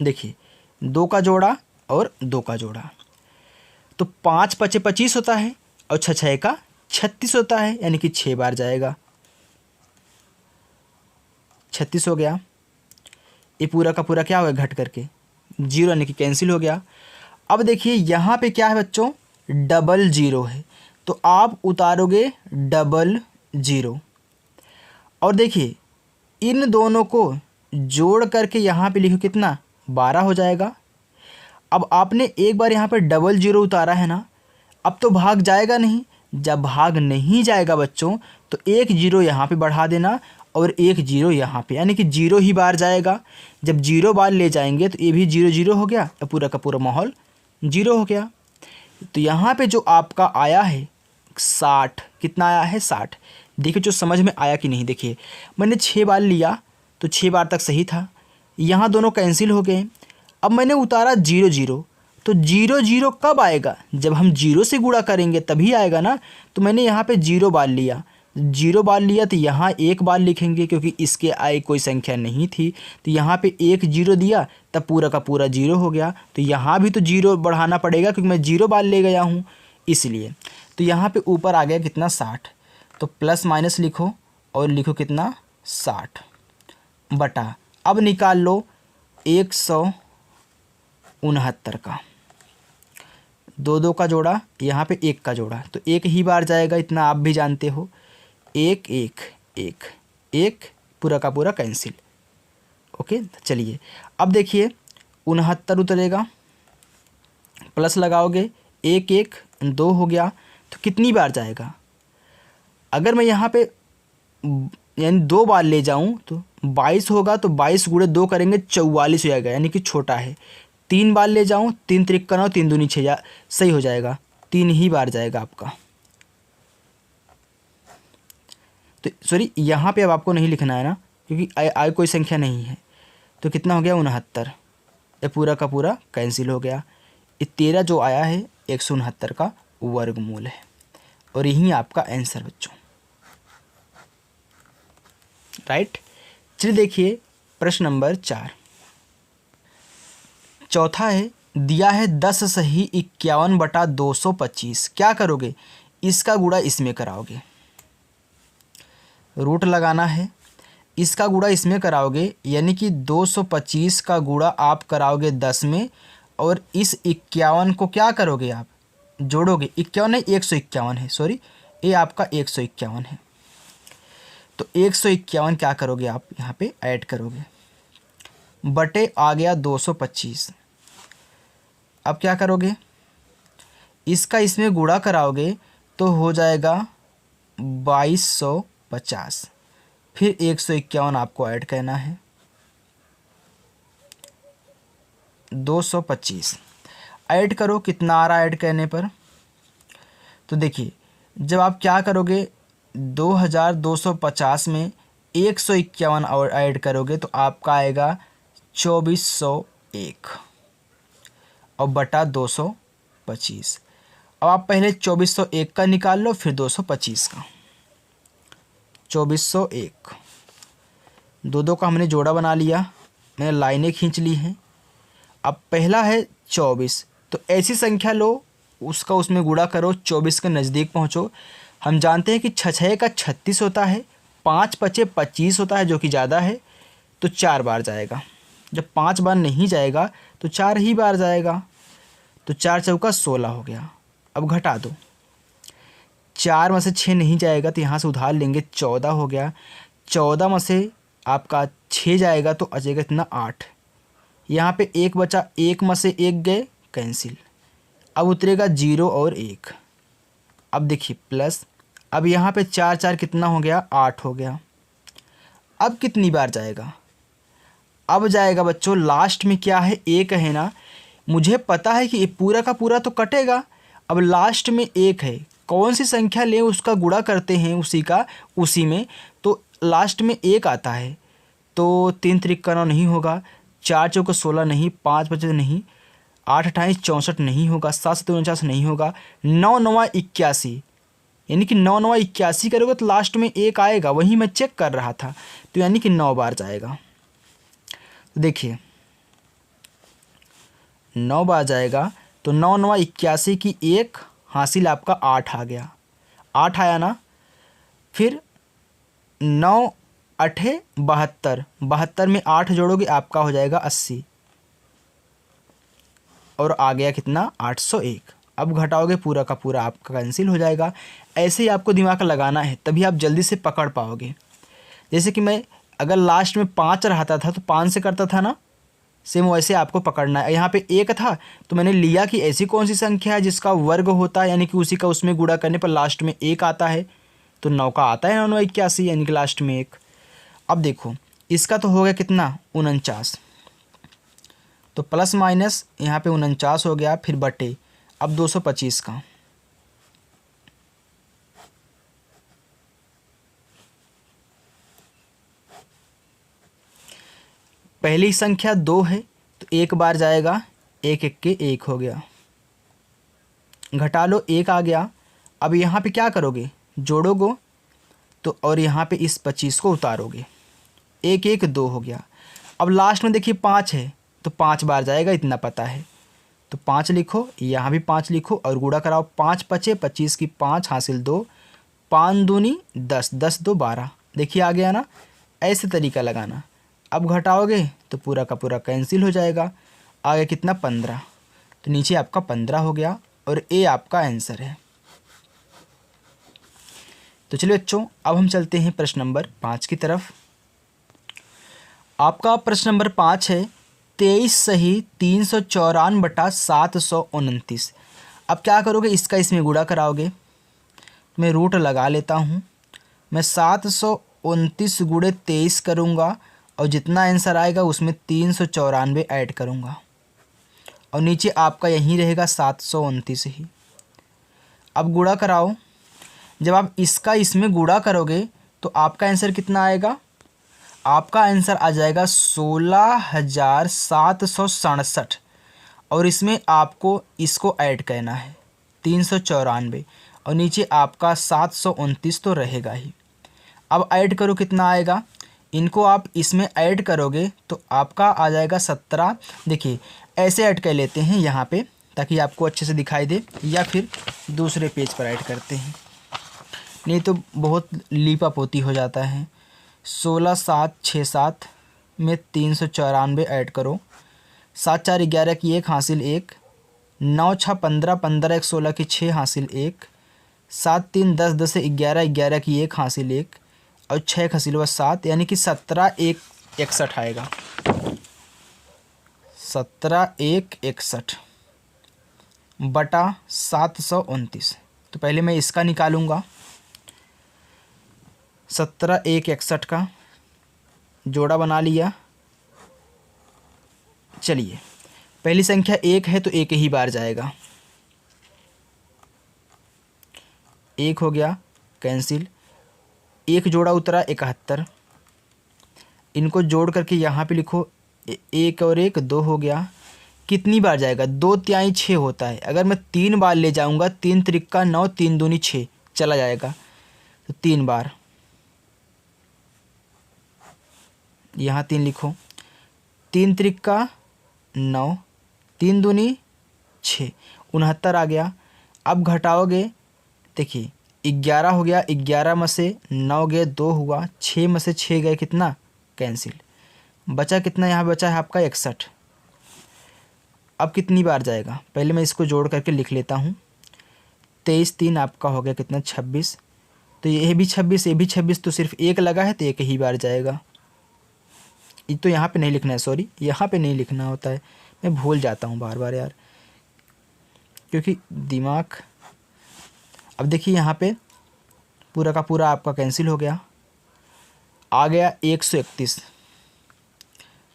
देखिए 2 का जोड़ा और 2 का जोड़ा, तो 5 पचे 25 होता है और 6 6 का 36 होता है, यानी कि 6 बार जाएगा। 36 हो गया। ये पूरा का पूरा क्या होगा, घट करके 0 यानी कि कैंसिल हो गया। अब देखिए यहाँ पे क्या है बच्चों, डबल 0 है, तो आप उतारोगे डबल 0। और देखिए इन दोनों को जोड़ करके यहाँ पे लिखो कितना, 12 हो जाएगा। अब आपने एक बार यहाँ पे डबल 0 उतारा है ना, अब तो भाग जाएगा नहीं। जब भाग नहीं जाएगा बच्चों तो 1 0 यहाँ पे बढ़ा देना और 1 0 यहाँ पे, यानी कि 0 ही बार जाएगा। जब 0 बार ले जाएंगे तो ये भी 0 0 हो गया, तो पूरा का पूरा माहौल 0 हो गया। तो यहाँ पे जो आपका आया है 60, कितना आया है 60। देखिए जो समझ में आया कि नहीं। देखिए मैंने 6 बार लिया तो 6 बार तक सही था, यहाँ दोनों कैंसिल हो गए। अब मैंने उतारा 0 0, तो 0 0 कब आएगा, जब हम 0 से गुणा करेंगे तभी आएगा ना। तो मैंने यहाँ पे 0 बार लिया, 0 बार लिया तो यहाँ 1 बार लिखेंगे क्योंकि इसके आए कोई संख्या नहीं थी। तो यहाँ पे 1 0 दिया तब पूरा का पूरा 0 हो गया। तो यहाँ भी तो 0 बढ़ाना पड़ेगा क्योंकि मैं 0 बार ले गया हूँ इसलिए। तो यहाँ पे ऊपर आ गया कितना, 60। तो प्लस माइनस लिखो और लिखो कितना, 60 बटा, अब निकाल लो 169 का। 2 2 का जोड़ा, यहाँ पे 1 का जोड़ा, तो 1 ही बार जाएगा, इतना आप भी जानते हो। 1 1 1 1, पूरा का पूरा कैंसिल। ओके चलिए अब देखिए 69 उतरेगा, प्लस लगाओगे 1 1 2 हो गया, तो कितनी बार जाएगा। अगर मैं यहाँ पे यानी 2 बार ले जाऊँ तो 22 होगा, तो 22 गुणे 2 करेंगे 44 हो जाएगा, यानी कि छोटा है। 3 बार ले जाऊँ, 3 3 9 3 दूनी 6 सही हो जाएगा, 3 ही बार जाएगा आपका। तो सॉरी यहाँ पे अब आपको नहीं लिखना है ना क्योंकि आई कोई संख्या नहीं है। तो कितना हो गया, 69। ये पूरा का पूरा कैंसिल हो गया। ये 13 जो आया है 169 का वर्गमूल है और यही आपका आंसर बच्चों, राइट। चलिए देखिए प्रश्न नंबर 4। चौथा है, दिया है 10 सही 51 बटा 225। क्या करोगे, इसका गुणा इसमें कराओगे, रूट लगाना है, इसका गुणा इसमें कराओगे, यानी कि 225 का गुणा आप कराओगे 10 में और इस 51 को क्या करोगे, आप जोड़ोगे। 51 नहीं 151 है, सॉरी ये आपका 151 है। तो 151 क्या करोगे आप यहाँ पे ऐड करोगे, बटे आ गया 225। अब क्या करोगे, इसका इसमें गुणा कराओगे तो हो जाएगा 2250। फिर 151 आपको ऐड करना है, 225 ऐड करो, कितना आ रहा है ऐड करने पर। तो देखिए जब आप क्या करोगे, 2250 में 151 और ऐड करोगे तो आपका आएगा 2401 और बटा 225। अब आप पहले 2401 का निकाल लो फिर 225 का। 2401, 2 2 का हमने जोड़ा बना लिया, मैंने लाइनें खींच ली हैं। अब पहला है 24, तो ऐसी संख्या लो उसका उसमें गुणा करो, 24 के नज़दीक पहुँचो। हम जानते हैं कि 6 का 36 होता है, 5 पचे 25 होता है जो कि ज़्यादा है, तो 4 बार जाएगा। जब 5 बार नहीं जाएगा तो 4 ही बार जाएगा, तो 4 चौका 16 हो गया। अब घटा दो, 4 में से 6 नहीं जाएगा तो यहाँ से उधार लेंगे, 14 हो गया। 14 में से आपका 6 जाएगा तो बचेगा इतना 8। यहाँ पे 1 बचा, 1 में से 1 गए कैंसिल। अब उतरेगा 0 और 1। अब देखिए प्लस, अब यहाँ पे 4 4 कितना हो गया, 8 हो गया। अब कितनी बार जाएगा, अब जाएगा बच्चों लास्ट में क्या है, 1 है ना। मुझे पता है कि ये पूरा का पूरा तो कटेगा, अब लास्ट में 1 है, कौन सी संख्या लें उसका गुणा करते हैं उसी में, तो लास्ट में 1 आता है। तो 3 त्रिक का 9 नहीं होगा, 4 चौका 16 नहीं, 5 बचे नहीं, 8 28 64 नहीं होगा, 7 7 49 नहीं होगा, 9 9 81, यानी कि 9 9 81 करोगे तो लास्ट में 1 आएगा, वही मैं चेक कर रहा था। तो यानी कि 9 बार जाएगा। तो देखिए 9 बार जाएगा तो 9 9 81 की 1 हासिल आपका 8 आ गया, 8 आया ना। फिर 9 8 72, 72 में 8 जोड़ोगे आपका हो जाएगा 80, और आ गया कितना 801। अब घटाओगे पूरा का पूरा आपका कैंसिल हो जाएगा। ऐसे ही आपको दिमाग लगाना है, तभी आप जल्दी से पकड़ पाओगे। जैसे कि मैं अगर लास्ट में 5 रहता था तो 5 से करता था ना, सेम वैसे आपको पकड़ना है। यहाँ पे 1 था तो मैंने लिया कि ऐसी कौन सी संख्या है जिसका वर्ग होता है, यानी कि उसी का उसमें गुणा करने पर लास्ट में 1 आता है, तो 9 का आता है 9 9 81, यानी कि लास्ट में 1। अब देखो इसका तो हो गया कितना 49, तो प्लस माइनस यहाँ पे 49 हो गया, फिर बटे अब 225 का, पहली संख्या 2 है तो 1 बार जाएगा, 1 1 के 1 हो गया, घटा लो 1 आ गया। अब यहाँ पे क्या करोगे, जोड़ोगे तो, और यहाँ पे इस 25 को उतारोगे, 1 1 2 हो गया। अब लास्ट में देखिए 5 है तो 5 बार जाएगा, इतना पता है, तो 5 लिखो, यहाँ भी 5 लिखो और गुणा कराओ। 5 पचे 25 की 5 हासिल 2, 5 दूनी 10, 10 2 12, देखिए आ गया ना। ऐसे तरीका लगाना। अब घटाओगे तो पूरा का पूरा कैंसिल हो जाएगा, आ गया कितना 15, तो नीचे आपका 15 हो गया और ए आपका आंसर है। तो चलिए बच्चों अब हम चलते हैं प्रश्न नंबर 5 की तरफ। आपका प्रश्न नंबर 5 है 23 सही 354 बटा 729। अब क्या करोगे, इसका इसमें गुणा कराओगे। मैं रूट लगा लेता हूँ, मैं 729 गुणे 23 करूँगा और जितना आंसर आएगा उसमें 394 ऐड करूँगा, और नीचे आपका यहीं रहेगा 729 ही। अब गुणा कराओ, जब आप इसका इसमें गुणा करोगे तो आपका आंसर कितना आएगा, आपका आंसर आ जाएगा 16,767, और इसमें आपको इसको ऐड करना है 394, और नीचे आपका 729 तो रहेगा ही। अब ऐड करो कितना आएगा, इनको आप इसमें ऐड करोगे तो आपका आ जाएगा 17। देखिए ऐसे ऐड कर लेते हैं यहाँ पे ताकि आपको अच्छे से दिखाई दे, या फिर दूसरे पेज पर ऐड करते हैं, नहीं तो बहुत लीपअप होती हो जाता है। 16,767 में 394 ऐड करो, 7 4 11 की 1 हासिल 1, 9 6 15 15 1 16 की 6 हासिल 1, 7 3 10 10 11 11 की 1 हासिल 1, और 6 हासिल हुआ 7, यानी कि 17 1 61 आएगा। 17 1 61 बटा 729। तो पहले मैं इसका निकालूंगा, 17 1 61 का जोड़ा बना लिया। चलिए पहली संख्या 1 है तो 1 ही बार जाएगा, 1 हो गया कैंसिल, 1 जोड़ा उतरा 71, इनको जोड़ करके यहाँ पे लिखो, 1 और 1 2 हो गया। कितनी बार जाएगा, 2 तिहाई 6 होता है, अगर मैं 3 बार ले जाऊँगा, 3 त्रिक्का 9 3 दूनी 6 चला जाएगा, तो 3 बार, यहाँ 3 लिखो, 3 त्रिक्का 9 3 दूनी 6 69 आ गया। अब घटाओगे, देखिए 11 हो गया, 11 में से 9 गए 2 हुआ, 6 में से 6 गए कितना कैंसिल, बचा कितना यहाँ बचा है आपका 61। अब कितनी बार जाएगा, पहले मैं इसको जोड़ करके लिख लेता हूँ। 23 3 आपका हो गया कितना 26, तो ये भी 26 ये भी 26, तो सिर्फ एक लगा है तो एक ही बार जाएगा। ये तो यहाँ पे नहीं लिखना है, सॉरी यहाँ पे नहीं लिखना होता है, मैं भूल जाता हूँ बार बार यार, क्योंकि दिमाग। अब देखिए यहाँ पे पूरा का पूरा आपका कैंसिल हो गया, आ गया 131,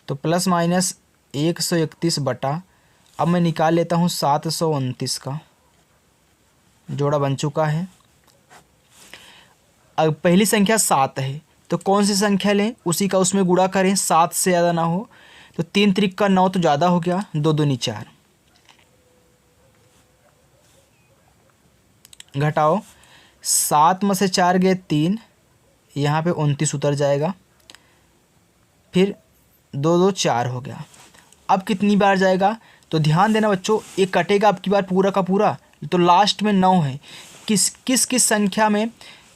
तो प्लस माइनस 131 बटा, अब मैं निकाल लेता हूँ 729 का जोड़ा बन चुका है। अब पहली संख्या 7 है, तो कौन सी संख्या लें, उसी का उसमें गुणा करें, 7 से ज़्यादा ना हो, तो 3 त्रिक का 9 तो ज़्यादा हो गया, 2 दूनी 4, घटाओ 7 में से 4 गए 3, यहाँ पे 29 उतर जाएगा, फिर 2 2 4 हो गया। अब कितनी बार जाएगा, तो ध्यान देना बच्चों, ये कटेगा अब की बार पूरा का पूरा, तो लास्ट में 9 है, किस किस किस संख्या में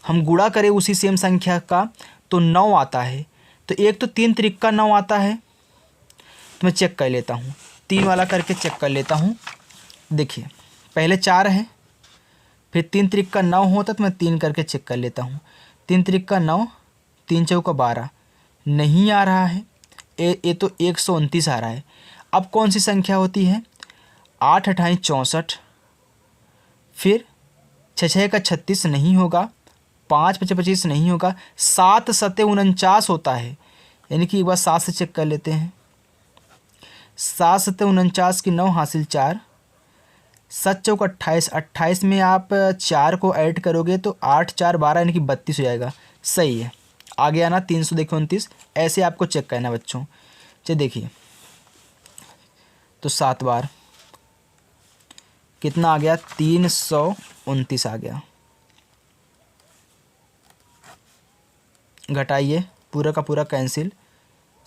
हम गुणा करें उसी सेम संख्या का तो 9 आता है। तो एक तो 3 त्रिक का 9 आता है, तो मैं चेक कर लेता हूँ, 3 वाला करके चेक कर लेता हूँ। देखिए पहले 4 है, फिर 3 त्रिक का 9 होता तो मैं 3 करके चेक कर लेता हूँ। 3 त्रिक का 9, 3 चौका 12, नहीं आ रहा है, ये तो 129 आ रहा है। अब कौन सी संख्या होती है, 8 28 64, फिर 6 6 का 36 नहीं होगा, 5 5 25 नहीं होगा, 7 7 49 होता है, यानी कि एक बार 7 से चेक कर लेते हैं। 7 7 49 की 9 हासिल 4, 7 चौक 28, 28 में आप 4 को ऐड करोगे तो 8 4 12 यानी कि 32 हो जाएगा। सही है, आ गया ना 329। ऐसे आपको चेक करना बच्चों। चलिए देखिए, तो 7 बार कितना आ गया, 329 आ गया। घटाइए, पूरा का पूरा कैंसिल,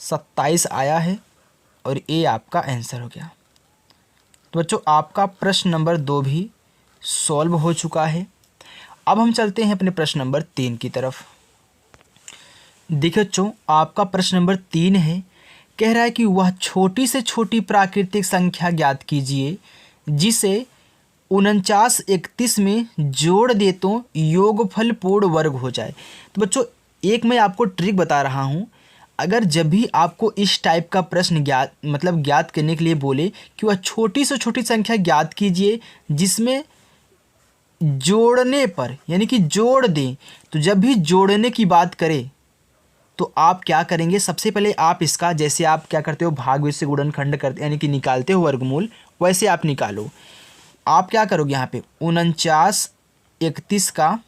27 आया है और ये आपका आंसर हो गया। तो बच्चों आपका प्रश्न नंबर 2 भी सॉल्व हो चुका है। अब हम चलते हैं अपने प्रश्न नंबर 3 की तरफ। देखिए बच्चों, आपका प्रश्न नंबर 3 है, कह रहा है कि वह छोटी से छोटी प्राकृतिक संख्या ज्ञात कीजिए जिसे 49 31 में जोड़ दे तो योगफल पूर्ण वर्ग हो जाए। तो बच्चों एक मैं आपको ट्रिक बता रहा हूँ, अगर जब भी आपको इस टाइप का प्रश्न ज्ञात करने के लिए बोले कि वह छोटी से छोटी संख्या ज्ञात कीजिए जिसमें जोड़ने पर यानी कि जोड़ दें, तो जब भी जोड़ने की बात करें तो आप क्या करेंगे, सबसे पहले आप इसका, जैसे आप क्या करते हो भाग से गुणनखंड करते यानी कि निकालते हो वर्गमूल, वैसे आप निकालो। आप क्या करोगे, यहाँ पे 49 31 का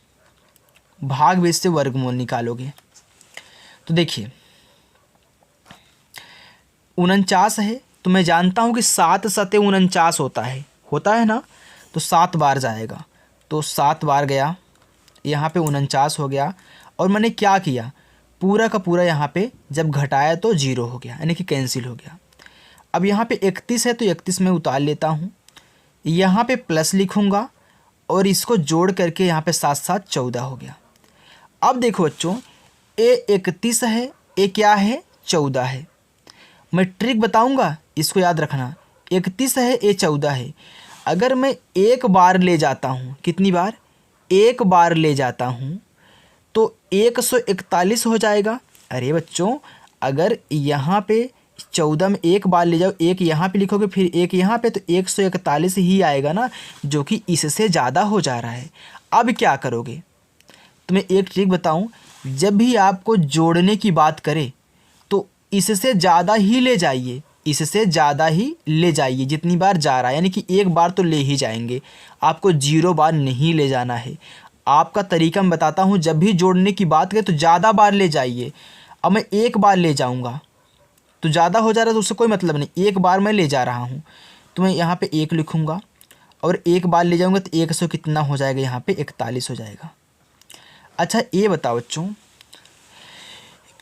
भाग से वर्गमूल निकालोगे। तो देखिए 49 है, तो मैं जानता हूँ कि 7 7 49 होता है ना, तो 7 बार जाएगा, तो 7 बार गया, यहाँ पे 49 हो गया। और मैंने क्या किया, पूरा का पूरा यहाँ पे जब घटाया तो 0 हो गया, यानी कि कैंसिल हो गया। अब यहाँ पे 31 है, तो 31 में उतार लेता हूँ, यहाँ पे प्लस लिखूँगा और इसको जोड़ करके यहाँ पे 7 7 14 हो गया। अब देखो बच्चों, ये 31 है, ये क्या है 14 है। मैं ट्रिक बताऊंगा, इसको याद रखना, 31 है, ये 14 है। अगर मैं एक बार ले जाता हूँ, कितनी बार, एक बार ले जाता हूँ तो 141 हो जाएगा। अरे बच्चों, अगर यहाँ पे 14 में एक बार ले जाओ, एक यहाँ पे लिखोगे फिर एक यहाँ पे, तो 141 ही आएगा ना, जो कि इससे ज़्यादा हो जा रहा है। अब क्या करोगे, तो मैं एक ट्रिक बताऊं, जब भी आपको जोड़ने की बात करे तो इससे ज़्यादा ही ले जाइए, इससे ज़्यादा ही ले जाइए जितनी बार जा रहा है, यानी कि एक बार तो ले ही जाएंगे, आपको 0 बार नहीं ले जाना है। आपका तरीका मैं बताता हूँ, जब भी जोड़ने की बात करें तो ज़्यादा बार ले जाइए। अब मैं एक बार ले जाऊँगा तो ज़्यादा हो जा रहा है, तो उससे कोई मतलब नहीं, एक बार मैं ले जा रहा हूँ, तो मैं यहाँ पे 1 लिखूँगा और एक बार ले जाऊँगा तो 100 कितना हो जाएगा, यहाँ पे 41 हो जाएगा। अच्छा ये बताओ बच्चों,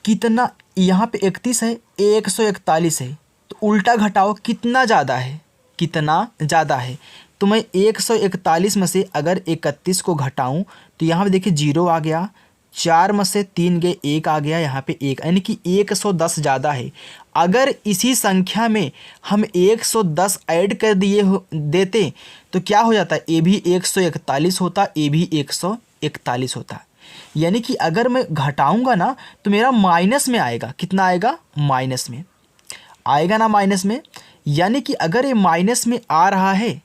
कितना, यहाँ पे 31 है, 141 है, तो उल्टा घटाओ, कितना ज़्यादा है, कितना ज़्यादा है, तो मैं 141 में से अगर 31 को घटाऊं तो यहाँ पे देखिए 0 आ गया, 4 में से 3 गए 1 आ गया, यहाँ पे 1, यानी कि 110 ज़्यादा है। अगर इसी संख्या में हम 110 ऐड कर देते तो क्या हो जाता, ए भी 141 होता, ए भी 141 होता। यानी कि अगर मैं घटाऊंगा ना तो मेरा माइनस में आएगा। कितना आएगा, माइनस में आएगा ना, माइनस में। यानी कि अगर ये माइनस में आ रहा है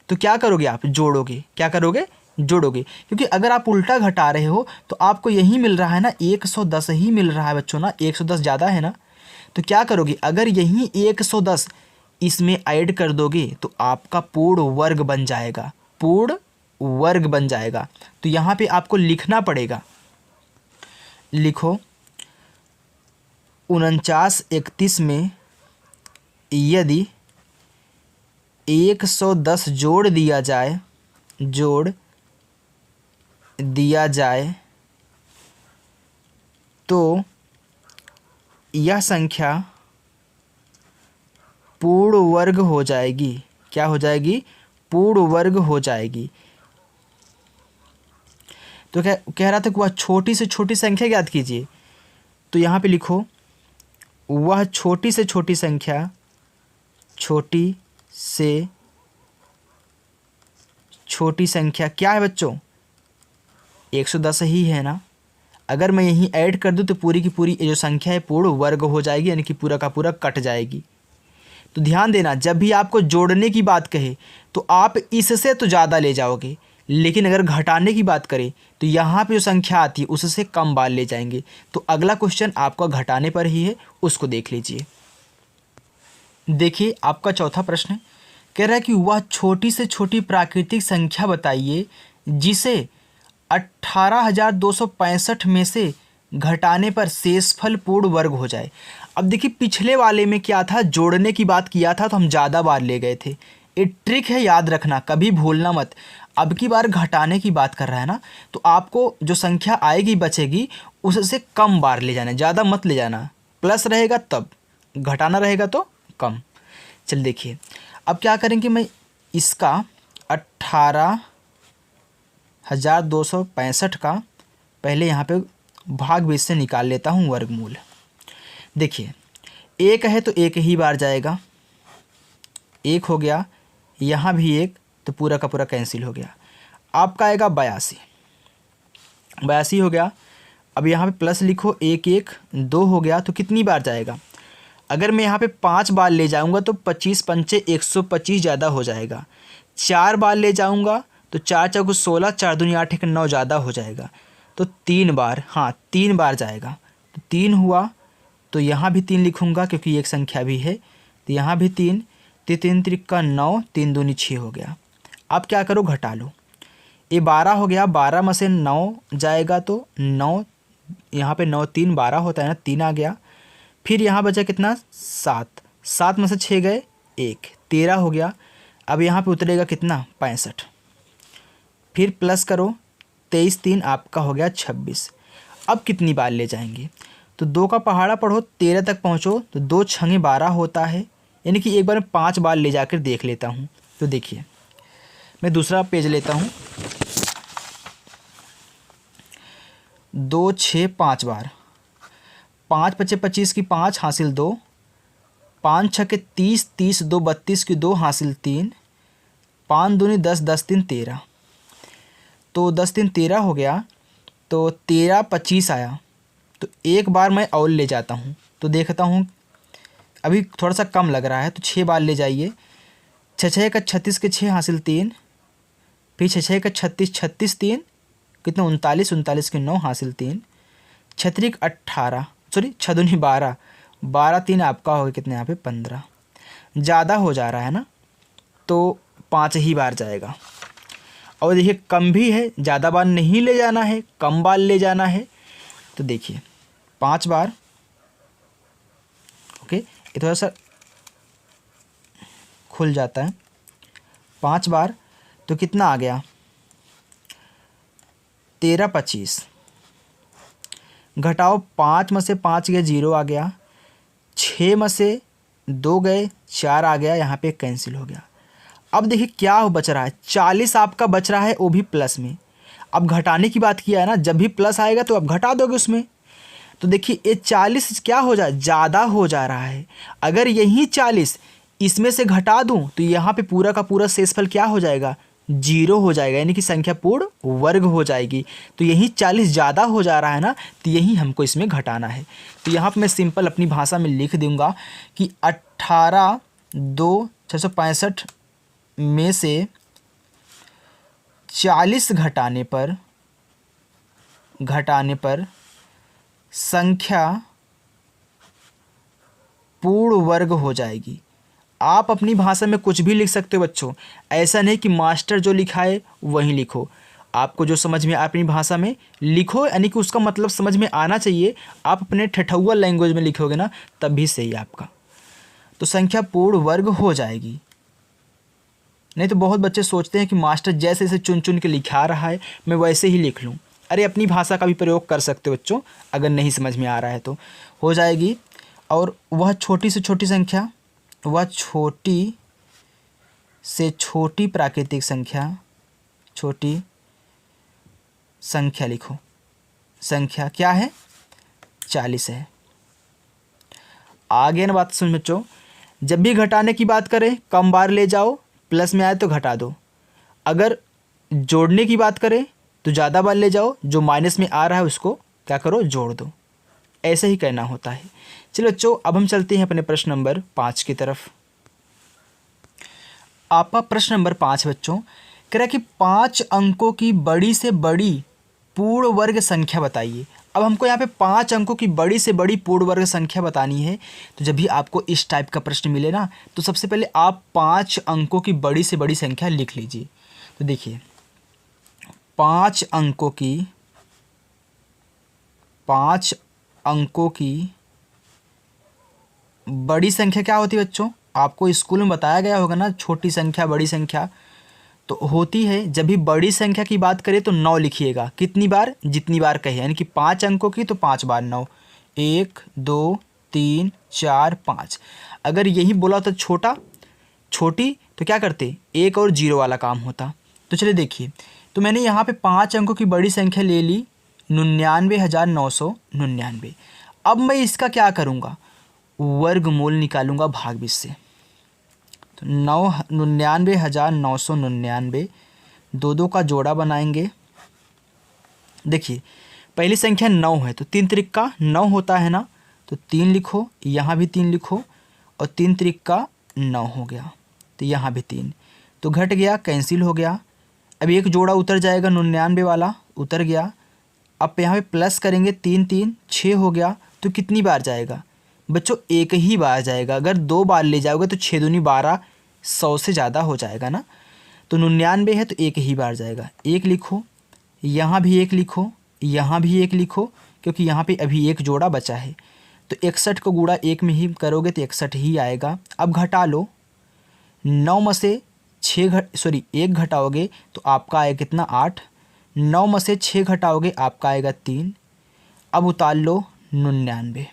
तो क्या करोगे आप, जोड़ोगे। क्या करोगे, जोड़ोगे। क्योंकि अगर आप उल्टा घटा रहे हो तो आपको यही मिल रहा है ना, 110 ही मिल रहा है बच्चों ना, 110 ज़्यादा है ना। तो क्या करोगे, अगर यही 110 इसमें ऐड कर दोगे तो आपका पूर्ण वर्ग बन जाएगा, पूर्ण वर्ग बन जाएगा। तो यहाँ पे आपको लिखना पड़ेगा, लिखो 4931 में यदि 110 जोड़ दिया जाए तो यह संख्या पूर्ण वर्ग हो जाएगी। क्या हो जाएगी, पूर्ण वर्ग हो जाएगी। तो क्या कह रहा था कि वह छोटी से छोटी संख्या ज्ञात कीजिए। तो यहाँ पे लिखो वह छोटी से छोटी संख्या, छोटी से छोटी संख्या क्या है बच्चों, 110 ही है ना। अगर मैं यहीं ऐड कर दूं तो पूरी की पूरी जो संख्या है पूर्ण वर्ग हो जाएगी, यानी कि पूरा का पूरा कट जाएगी। तो ध्यान देना, जब भी आपको जोड़ने की बात कहे तो आप इससे तो ज़्यादा ले जाओगे, लेकिन अगर घटाने की बात करें तो यहाँ पे जो संख्या आती है उससे कम बार ले जाएंगे। तो अगला क्वेश्चन आपका घटाने पर ही है, उसको देख लीजिए। देखिए आपका चौथा प्रश्न कह रहा है कि वह छोटी से छोटी प्राकृतिक संख्या बताइए जिसे 18,265 में से घटाने पर शेषफल पूर्ण वर्ग हो जाए। अब देखिए पिछले वाले में क्या था, जोड़ने की बात किया था तो हम ज़्यादा बार ले गए थे। ये ट्रिक है, याद रखना, कभी भूलना मत। अब की बार घटाने की बात कर रहा है ना, तो आपको जो संख्या आएगी बचेगी उससे कम बार ले जाना, ज़्यादा मत ले जाना। प्लस रहेगा तब, घटाना रहेगा तो कम। चल देखिए अब क्या करेंगे, मैं इसका 18,265 का पहले यहाँ पे भाग बीच से निकाल लेता हूँ वर्गमूल। देखिए एक है तो एक ही बार जाएगा, एक हो गया, यहाँ भी एक, तो पूरा का पूरा कैंसिल हो गया। आपका आएगा 82 हो गया। अब यहाँ पे प्लस लिखो, एक एक 2 हो गया, तो कितनी बार जाएगा। अगर मैं यहाँ पे 5 बार ले जाऊँगा तो 25 पंचे 125 ज़्यादा हो जाएगा। 4 बार ले जाऊँगा तो 4 चौको 16, 4 दूनी 8 1 9 ज़्यादा हो जाएगा। तो 3 बार, हाँ 3 बार जाएगा। तो 3 हुआ, तो यहाँ भी 3 लिखूँगा क्योंकि एक संख्या भी है, तो यहाँ भी 3, 3 त्रिका 9, 3 दूनी 6 हो गया। अब क्या करो, घटा लो। ये 12 हो गया, 12 में से 9 जाएगा तो 9, यहाँ पे 9 3 12 होता है ना, 3 आ गया। फिर यहाँ बचा कितना, 7, 7 में से 6 गए 1, 13 हो गया। अब यहाँ पे उतरेगा कितना, 65। फिर प्लस करो, 23 3 आपका हो गया 26। अब कितनी बार ले जाएंगे, तो 2 का पहाड़ा पढ़ो, 13 तक पहुँचो, तो 2 छंगे 12 होता है, यानी कि एक बार में 5 बार ले जाकर देख लेता हूँ। तो देखिए मैं दूसरा पेज लेता हूँ, 2 6 5 बार, 5 पचे 25 की 5 हासिल 2, 5 छके 30, 30 2 32 की 2 हासिल 3, 5 दूनी 10, 10 3 13, तो 10 3 13 हो गया। तो 13 25 आया, तो एक बार मैं और ले जाता हूँ। तो देखता हूँ अभी थोड़ा सा कम लग रहा है, तो 6 बार ले जाइए। 6 6 का 36 के 6 हासिल 3, फिर 6 6 का 36, 36 3 कितने 39, 39 के 9 हासिल 3, 6 18, सॉरी 6 दूनी 12, 12 3 आपका हो गया कितने यहाँ पे 15। ज़्यादा हो जा रहा है ना, तो 5 ही बार जाएगा। और देखिए कम भी है, ज़्यादा बार नहीं ले जाना है, कम बार ले जाना है। तो देखिए 5 बार, ओके ये थोड़ा सा खुल जाता है, 5 बार तो कितना आ गया, 13 25, घटाओ 5 में से 5 गए 0 आ गया, 6 में से 2 गए 4 आ गया, यहाँ पे कैंसिल हो गया। अब देखिए क्या बच रहा है, 40 आपका बच रहा है, वो भी प्लस में। अब घटाने की बात किया है ना, जब भी प्लस आएगा तो अब घटा दोगे उसमें। तो देखिए ये 40 क्या हो जा ज़्यादा हो जा रहा है। अगर यही 40 इसमें से घटा दूं तो यहाँ पे पूरा का पूरा शेषफल क्या हो जाएगा, 0 हो जाएगा, यानी कि संख्या पूर्ण वर्ग हो जाएगी। तो यही 40 ज़्यादा हो जा रहा है ना, तो यही हमको इसमें घटाना है। तो यहाँ पे मैं सिंपल अपनी भाषा में लिख दूंगा कि 18,2,665 में से 40 घटाने पर संख्या पूर्ण वर्ग हो जाएगी। आप अपनी भाषा में कुछ भी लिख सकते हो बच्चों, ऐसा नहीं कि मास्टर जो लिखा है वही लिखो। आपको जो समझ में अपनी भाषा में लिखो, यानी कि उसका मतलब समझ में आना चाहिए। आप अपने ठठुआ लैंग्वेज में लिखोगे ना तब भी सही आपका। तो संख्या पूर्ण वर्ग हो जाएगी। नहीं तो बहुत बच्चे सोचते हैं कि मास्टर जैसे जैसे चुन चुन के लिखा रहा है मैं वैसे ही लिख लूँ। अरे अपनी भाषा का भी प्रयोग कर सकते हो बच्चों, अगर नहीं समझ में आ रहा है तो हो जाएगी। और वह छोटी से छोटी संख्या, वह छोटी से छोटी प्राकृतिक संख्या, छोटी संख्या लिखो, संख्या क्या है, 40 है। आगे ना बात सुन बच्चों, जब भी घटाने की बात करें कम बार ले जाओ, प्लस में आए तो घटा दो। अगर जोड़ने की बात करें तो ज़्यादा बार ले जाओ, जो माइनस में आ रहा है उसको क्या करो, जोड़ दो। ऐसे ही करना होता है। चलो बच्चों अब हम चलते हैं अपने प्रश्न नंबर 5 की तरफ। आपका प्रश्न नंबर 5 बच्चों कह रहा है कि 5 अंकों की बड़ी से बड़ी पूर्ण वर्ग संख्या बताइए। अब हमको यहाँ पे 5 अंकों की बड़ी से बड़ी पूर्ण वर्ग संख्या बतानी है। तो जब भी आपको इस टाइप का प्रश्न मिले ना तो सबसे पहले आप 5 अंकों की बड़ी से बड़ी संख्या लिख लीजिए। तो देखिए 5 अंकों की बड़ी संख्या क्या होती है बच्चों, आपको स्कूल में बताया गया होगा ना, छोटी संख्या बड़ी संख्या तो होती है। जब भी बड़ी संख्या की बात करें तो 9 लिखिएगा, कितनी बार, जितनी बार कहे, यानी कि 5 अंकों की तो 5 बार 9, 1 2 3 4 5। अगर यही बोला तो छोटी तो क्या करते, 1 और 0 वाला काम होता। तो चलिए देखिए, तो मैंने यहाँ पे 5 अंकों की बड़ी संख्या ले ली 99,999। अब मैं इसका क्या करूँगा, वर्गमूल निकालूंगा भाग 20 से। तो 99,999 दो का जोड़ा बनाएंगे। देखिए पहली संख्या 9 है तो 3 त्रिक 9 होता है ना, तो 3 लिखो, यहाँ भी 3 लिखो, और 3 त्रिक 9 हो गया, तो यहाँ भी 3, तो घट गया, कैंसिल हो गया। अब एक जोड़ा उतर जाएगा, 99 वाला उतर गया। अब यहाँ पे प्लस करेंगे, 3 3 6 हो गया, तो कितनी बार जाएगा बच्चों, एक ही बार जाएगा। अगर 2 बार ले जाओगे तो 6 दूनी 12, 100 से ज़्यादा हो जाएगा ना। तो 99 है तो एक ही बार जाएगा, 1 लिखो, यहाँ भी 1 लिखो, यहाँ भी 1 लिखो, क्योंकि यहाँ पे अभी एक जोड़ा बचा है। तो 61 को गुणा 1 में ही करोगे तो 61 ही आएगा। अब घटा लो, 9 में से 1 घटाओगे तो आपका आएगा कितना, 8। 9 में से 6 घटाओगे आपका आएगा 3। अब उतार लो 99,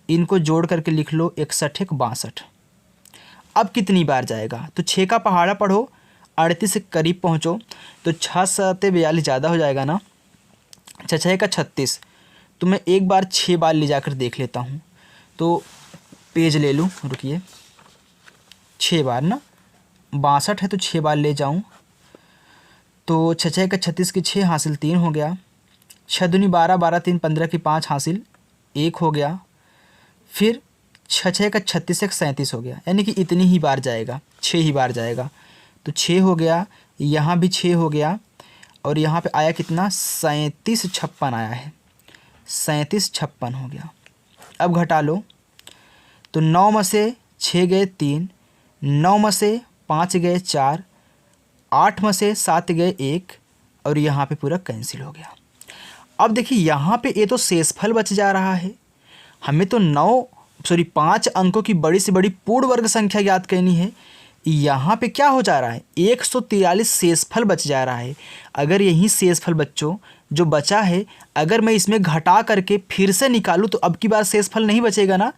इनको जोड़ करके लिख लो 61 एक 62। अब कितनी बार जाएगा, तो 6 का पहाड़ा पढ़ो, 38 से करीब पहुँचो, तो 6 7 42 ज़्यादा हो जाएगा ना, 6 का 36। तो मैं एक बार 6 बार ले जाकर देख लेता हूँ। तो पेज ले लूँ, रुकिए, 6 बार ना, 62 है तो 6 बार ले जाऊँ, तो 6 का 36 की 6 हासिल 3 हो गया, 6 दूनी 12, 12 3 15 की 5 हासिल 1 हो गया। फिर 6 का 36 एक 37 हो गया, यानी कि इतनी ही बार जाएगा, 6 ही बार जाएगा। तो 6 हो गया, यहाँ भी 6 हो गया, और यहाँ पे आया कितना, 37 56 आया है, 37 56 हो गया। अब घटा लो, तो 9 में से 6 गए 3, 9 में से 5 गए 4, 8 में से 7 गए 1, और यहाँ पे पूरा कैंसिल हो गया। अब देखिए यहाँ पे ये तो शेषफल बच जा रहा है। हमें तो 5 अंकों की बड़ी से बड़ी पूर्ण वर्ग संख्या याद करनी है। यहाँ पे क्या हो जा रहा है, 143 शेषफल बच जा रहा है। अगर यही शेषफल बच्चों जो बचा है, अगर मैं इसमें घटा करके फिर से निकालूँ तो अब की बार शेषफल नहीं बचेगा ना।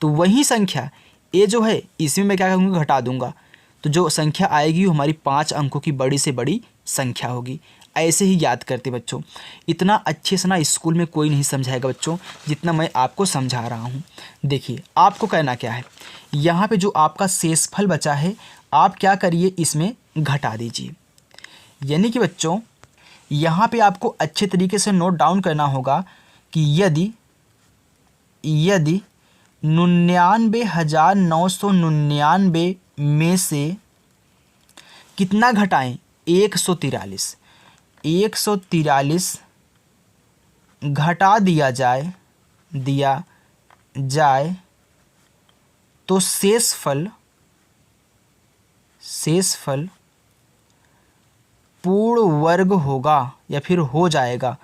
तो वही संख्या ये जो है इसमें मैं क्या करूँगा, घटा दूंगा। तो जो संख्या आएगी वो हमारी 5 अंकों की बड़ी से बड़ी संख्या होगी। ऐसे ही याद करते बच्चों। इतना अच्छे से ना स्कूल में कोई नहीं समझाएगा बच्चों जितना मैं आपको समझा रहा हूँ। देखिए आपको कहना क्या है, यहाँ पे जो आपका शेषफल बचा है आप क्या करिए, इसमें घटा दीजिए। यानी कि बच्चों यहाँ पे आपको अच्छे तरीके से नोट डाउन करना होगा कि यदि 99,999 में से कितना घटाएं, 143 घटा दिया जाए तो शेषफल पूर्ण वर्ग होगा या फिर हो जाएगा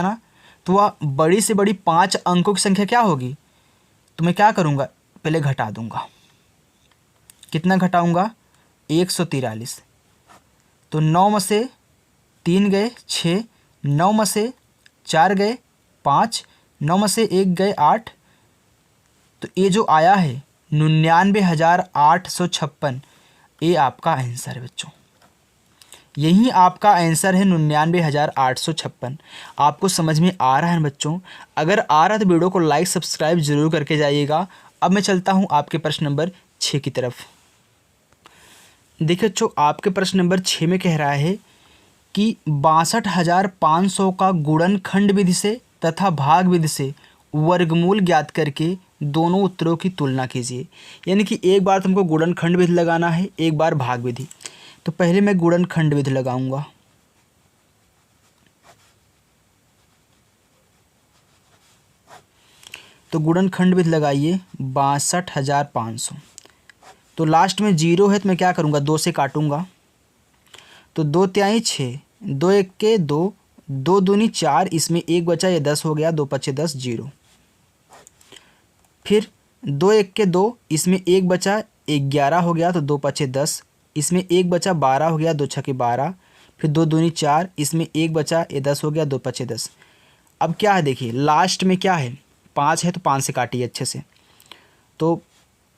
ना। तो वह बड़ी से बड़ी 5 अंकों की संख्या क्या होगी, तो मैं क्या करूँगा, पहले घटा दूंगा। कितना घटाऊंगा, 143। तो 9 में से 3 गए 6, 9 में से 4 गए 5, 9 में से 1 गए 8। तो ये जो आया है 99,856, ये आपका आंसर है बच्चों। यही आपका आंसर है 99,856। आपको समझ में आ रहा है बच्चों? अगर आ रहा है तो वीडियो को लाइक सब्सक्राइब जरूर करके जाइएगा। अब मैं चलता हूँ आपके प्रश्न नंबर 6 की तरफ। देखिए बच्चों, आपके प्रश्न नंबर 6 में कह रहा है कि 62,500 का गुणनखंड विधि से तथा भाग विधि से वर्गमूल ज्ञात करके दोनों उत्तरों की तुलना कीजिए। यानी कि एक बार तुमको गुणनखंड विधि लगाना है, एक बार भाग विधि। तो पहले मैं गुणनखंड विधि लगाऊंगा। तो गुणनखंड विधि लगाइए 62,500। तो लास्ट में 0 है तो मैं क्या करूँगा, 2 से काटूंगा। तो 2 तिहाई 6, 2 एक्के 2, 2 दूनी 4, इसमें 1 बचा, ये 10 हो गया, 2 पचे 10, 0। फिर 2 एक्के 2, इसमें 1 बचा, 11 हो गया, तो 2 पचे 10, इसमें 1 बचा, 12 हो गया, 2 छके 12। फिर 2 दूनी 4, इसमें 1 बचा, ये 10 हो गया, 2 पचे 10। अब क्या है देखिए, लास्ट में क्या है, 5 है तो 5 से काटिए अच्छे से। तो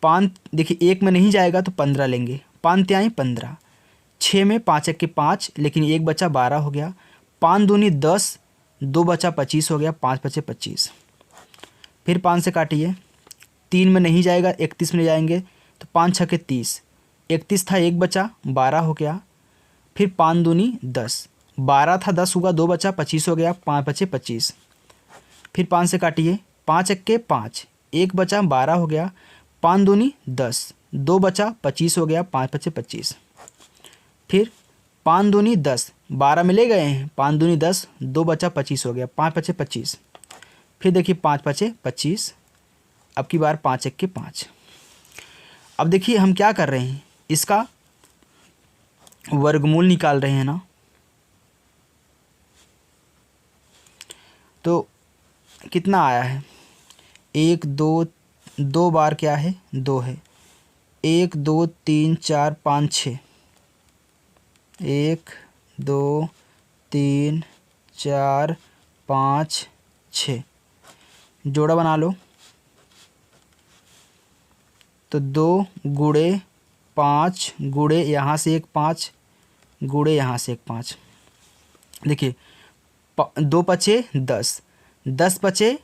5 देखिए 1 में नहीं जाएगा तो 15 लेंगे, 5 तिहाई 15। 6 में 5 एक्के 5, लेकिन 1 बचा, 12 हो गया। 5 दूनी 10, 2 बचा, 25 हो गया, 5 पचे 25। फिर 5 से काटिए, 3 में नहीं जाएगा, 31 में जाएंगे, तो 5 छके 30, 31 था, 1 बचा, 12 हो गया। फिर 5 दूनी 10, 12 था, 10 हुआ, 2 बचा, 25 हो गया, 5 पचे 25। फिर 5 से काटिए, 5 एक्के 5, 1 बचा, 12 हो गया। 5 दूनी 10, 2 बचा, 25 हो गया, 5 पचे 25। फिर 5 दूनी 10, 12 में ले गए हैं, 5 दूनी 10, 2 बचा, 25 हो गया, 5 पचे 25। फिर देखिए 5 पचे 25, अब की बार 5 एक्के 5। अब देखिए हम क्या कर रहे हैं, इसका वर्गमूल निकाल रहे हैं ना। तो कितना आया है, 1 2, 2 बार क्या है, 2 है। 1 2 3 4 5 6, 1 2 3 4 5 6, जोड़ा बना लो। तो 2 गुणे 5 गुणे यहाँ से एक 5 गुणे यहाँ से एक 5। देखिए 2 पचे 10, 10 पचे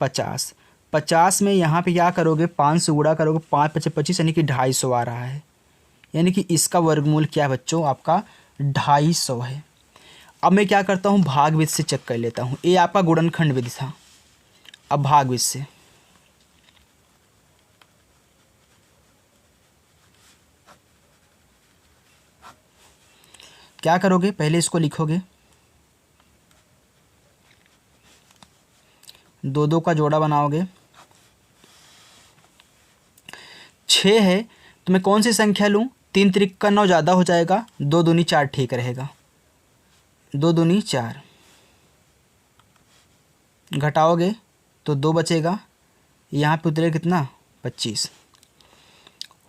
50, 50 में यहाँ पे क्या करोगे, 5 से गुणा करोगे, 5 पचे 25, यानी कि 250 आ रहा है। यानी कि इसका वर्गमूल क्या है बच्चों, आपका 250 है। अब मैं क्या करता हूँ, भाग विधि से चेक कर लेता हूँ। ये आपका गुणनखंड विधि था। अब भाग विधि से क्या करोगे, पहले इसको लिखोगे, 2 2 का जोड़ा बनाओगे। 6 है तो मैं कौन सी संख्या लूँ, 3 त्रिक का 9 ज़्यादा हो जाएगा, 2 दूनी 4 ठीक रहेगा, 2 दूनी 4। घटाओगे तो 2 बचेगा, यहाँ पे उतरेगा कितना, 25।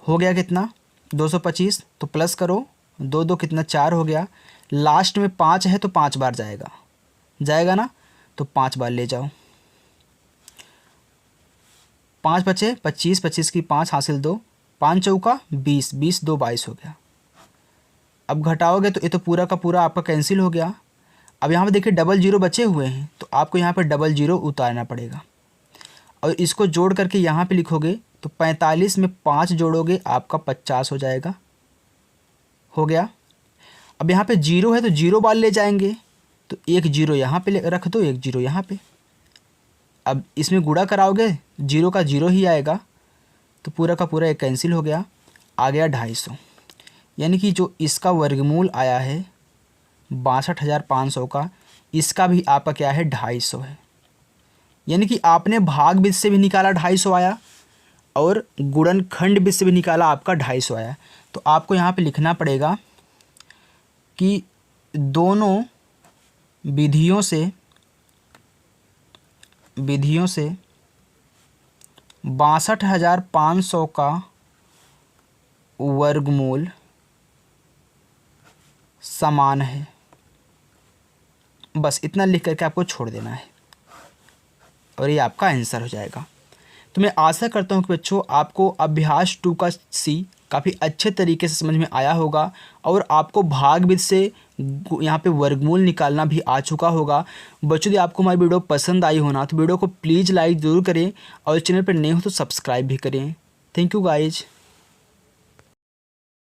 हो गया कितना, 225। तो प्लस करो, 2 2 कितना, 4 हो गया। लास्ट में 5 है तो 5 बार जाएगा ना, तो 5 बार ले जाओ। 5 बचे 25, 25 की 5 हासिल 2, 5 चौका 20, 20 2 22 हो गया। अब घटाओगे तो ये तो पूरा का पूरा आपका कैंसिल हो गया। अब यहाँ पे देखिए डबल जीरो बचे हुए हैं, तो आपको यहाँ पर डबल जीरो उतारना पड़ेगा और इसको जोड़ करके यहाँ पे लिखोगे तो 45 में 5 जोड़ोगे आपका 50 हो जाएगा। हो गया। अब यहाँ पे जीरो है तो जीरो बार ले जाएंगे, तो एक जीरो यहाँ पे रख दो, एक जीरो यहाँ पे। अब इसमें गुणा कराओगे जीरो का जीरो ही आएगा, तो पूरा का पूरा एक कैंसिल हो गया। आ गया 250, यानी कि जो इसका वर्गमूल आया है 62,500 का, इसका भी आपका क्या है 250 है। यानी कि आपने भाग बीज से भी निकाला 250 आया और गुणनखंड बीज से भी निकाला आपका 250 आया। तो आपको यहाँ पे लिखना पड़ेगा कि दोनों विधियों से 62,500 का वर्गमूल समान है। बस इतना लिख करके आपको छोड़ देना है और ये आपका आंसर हो जाएगा। तो मैं आशा करता हूँ कि बच्चों आपको अभ्यास 2 का सी काफ़ी अच्छे तरीके से समझ में आया होगा और आपको भाग बीज से यहाँ पे वर्गमूल निकालना भी आ चुका होगा। बच्चों यदि आपको हमारी वीडियो पसंद आई हो ना, तो वीडियो को प्लीज़ लाइक ज़रूर करें और चैनल पर नए हो तो सब्सक्राइब भी करें। Thank you guys.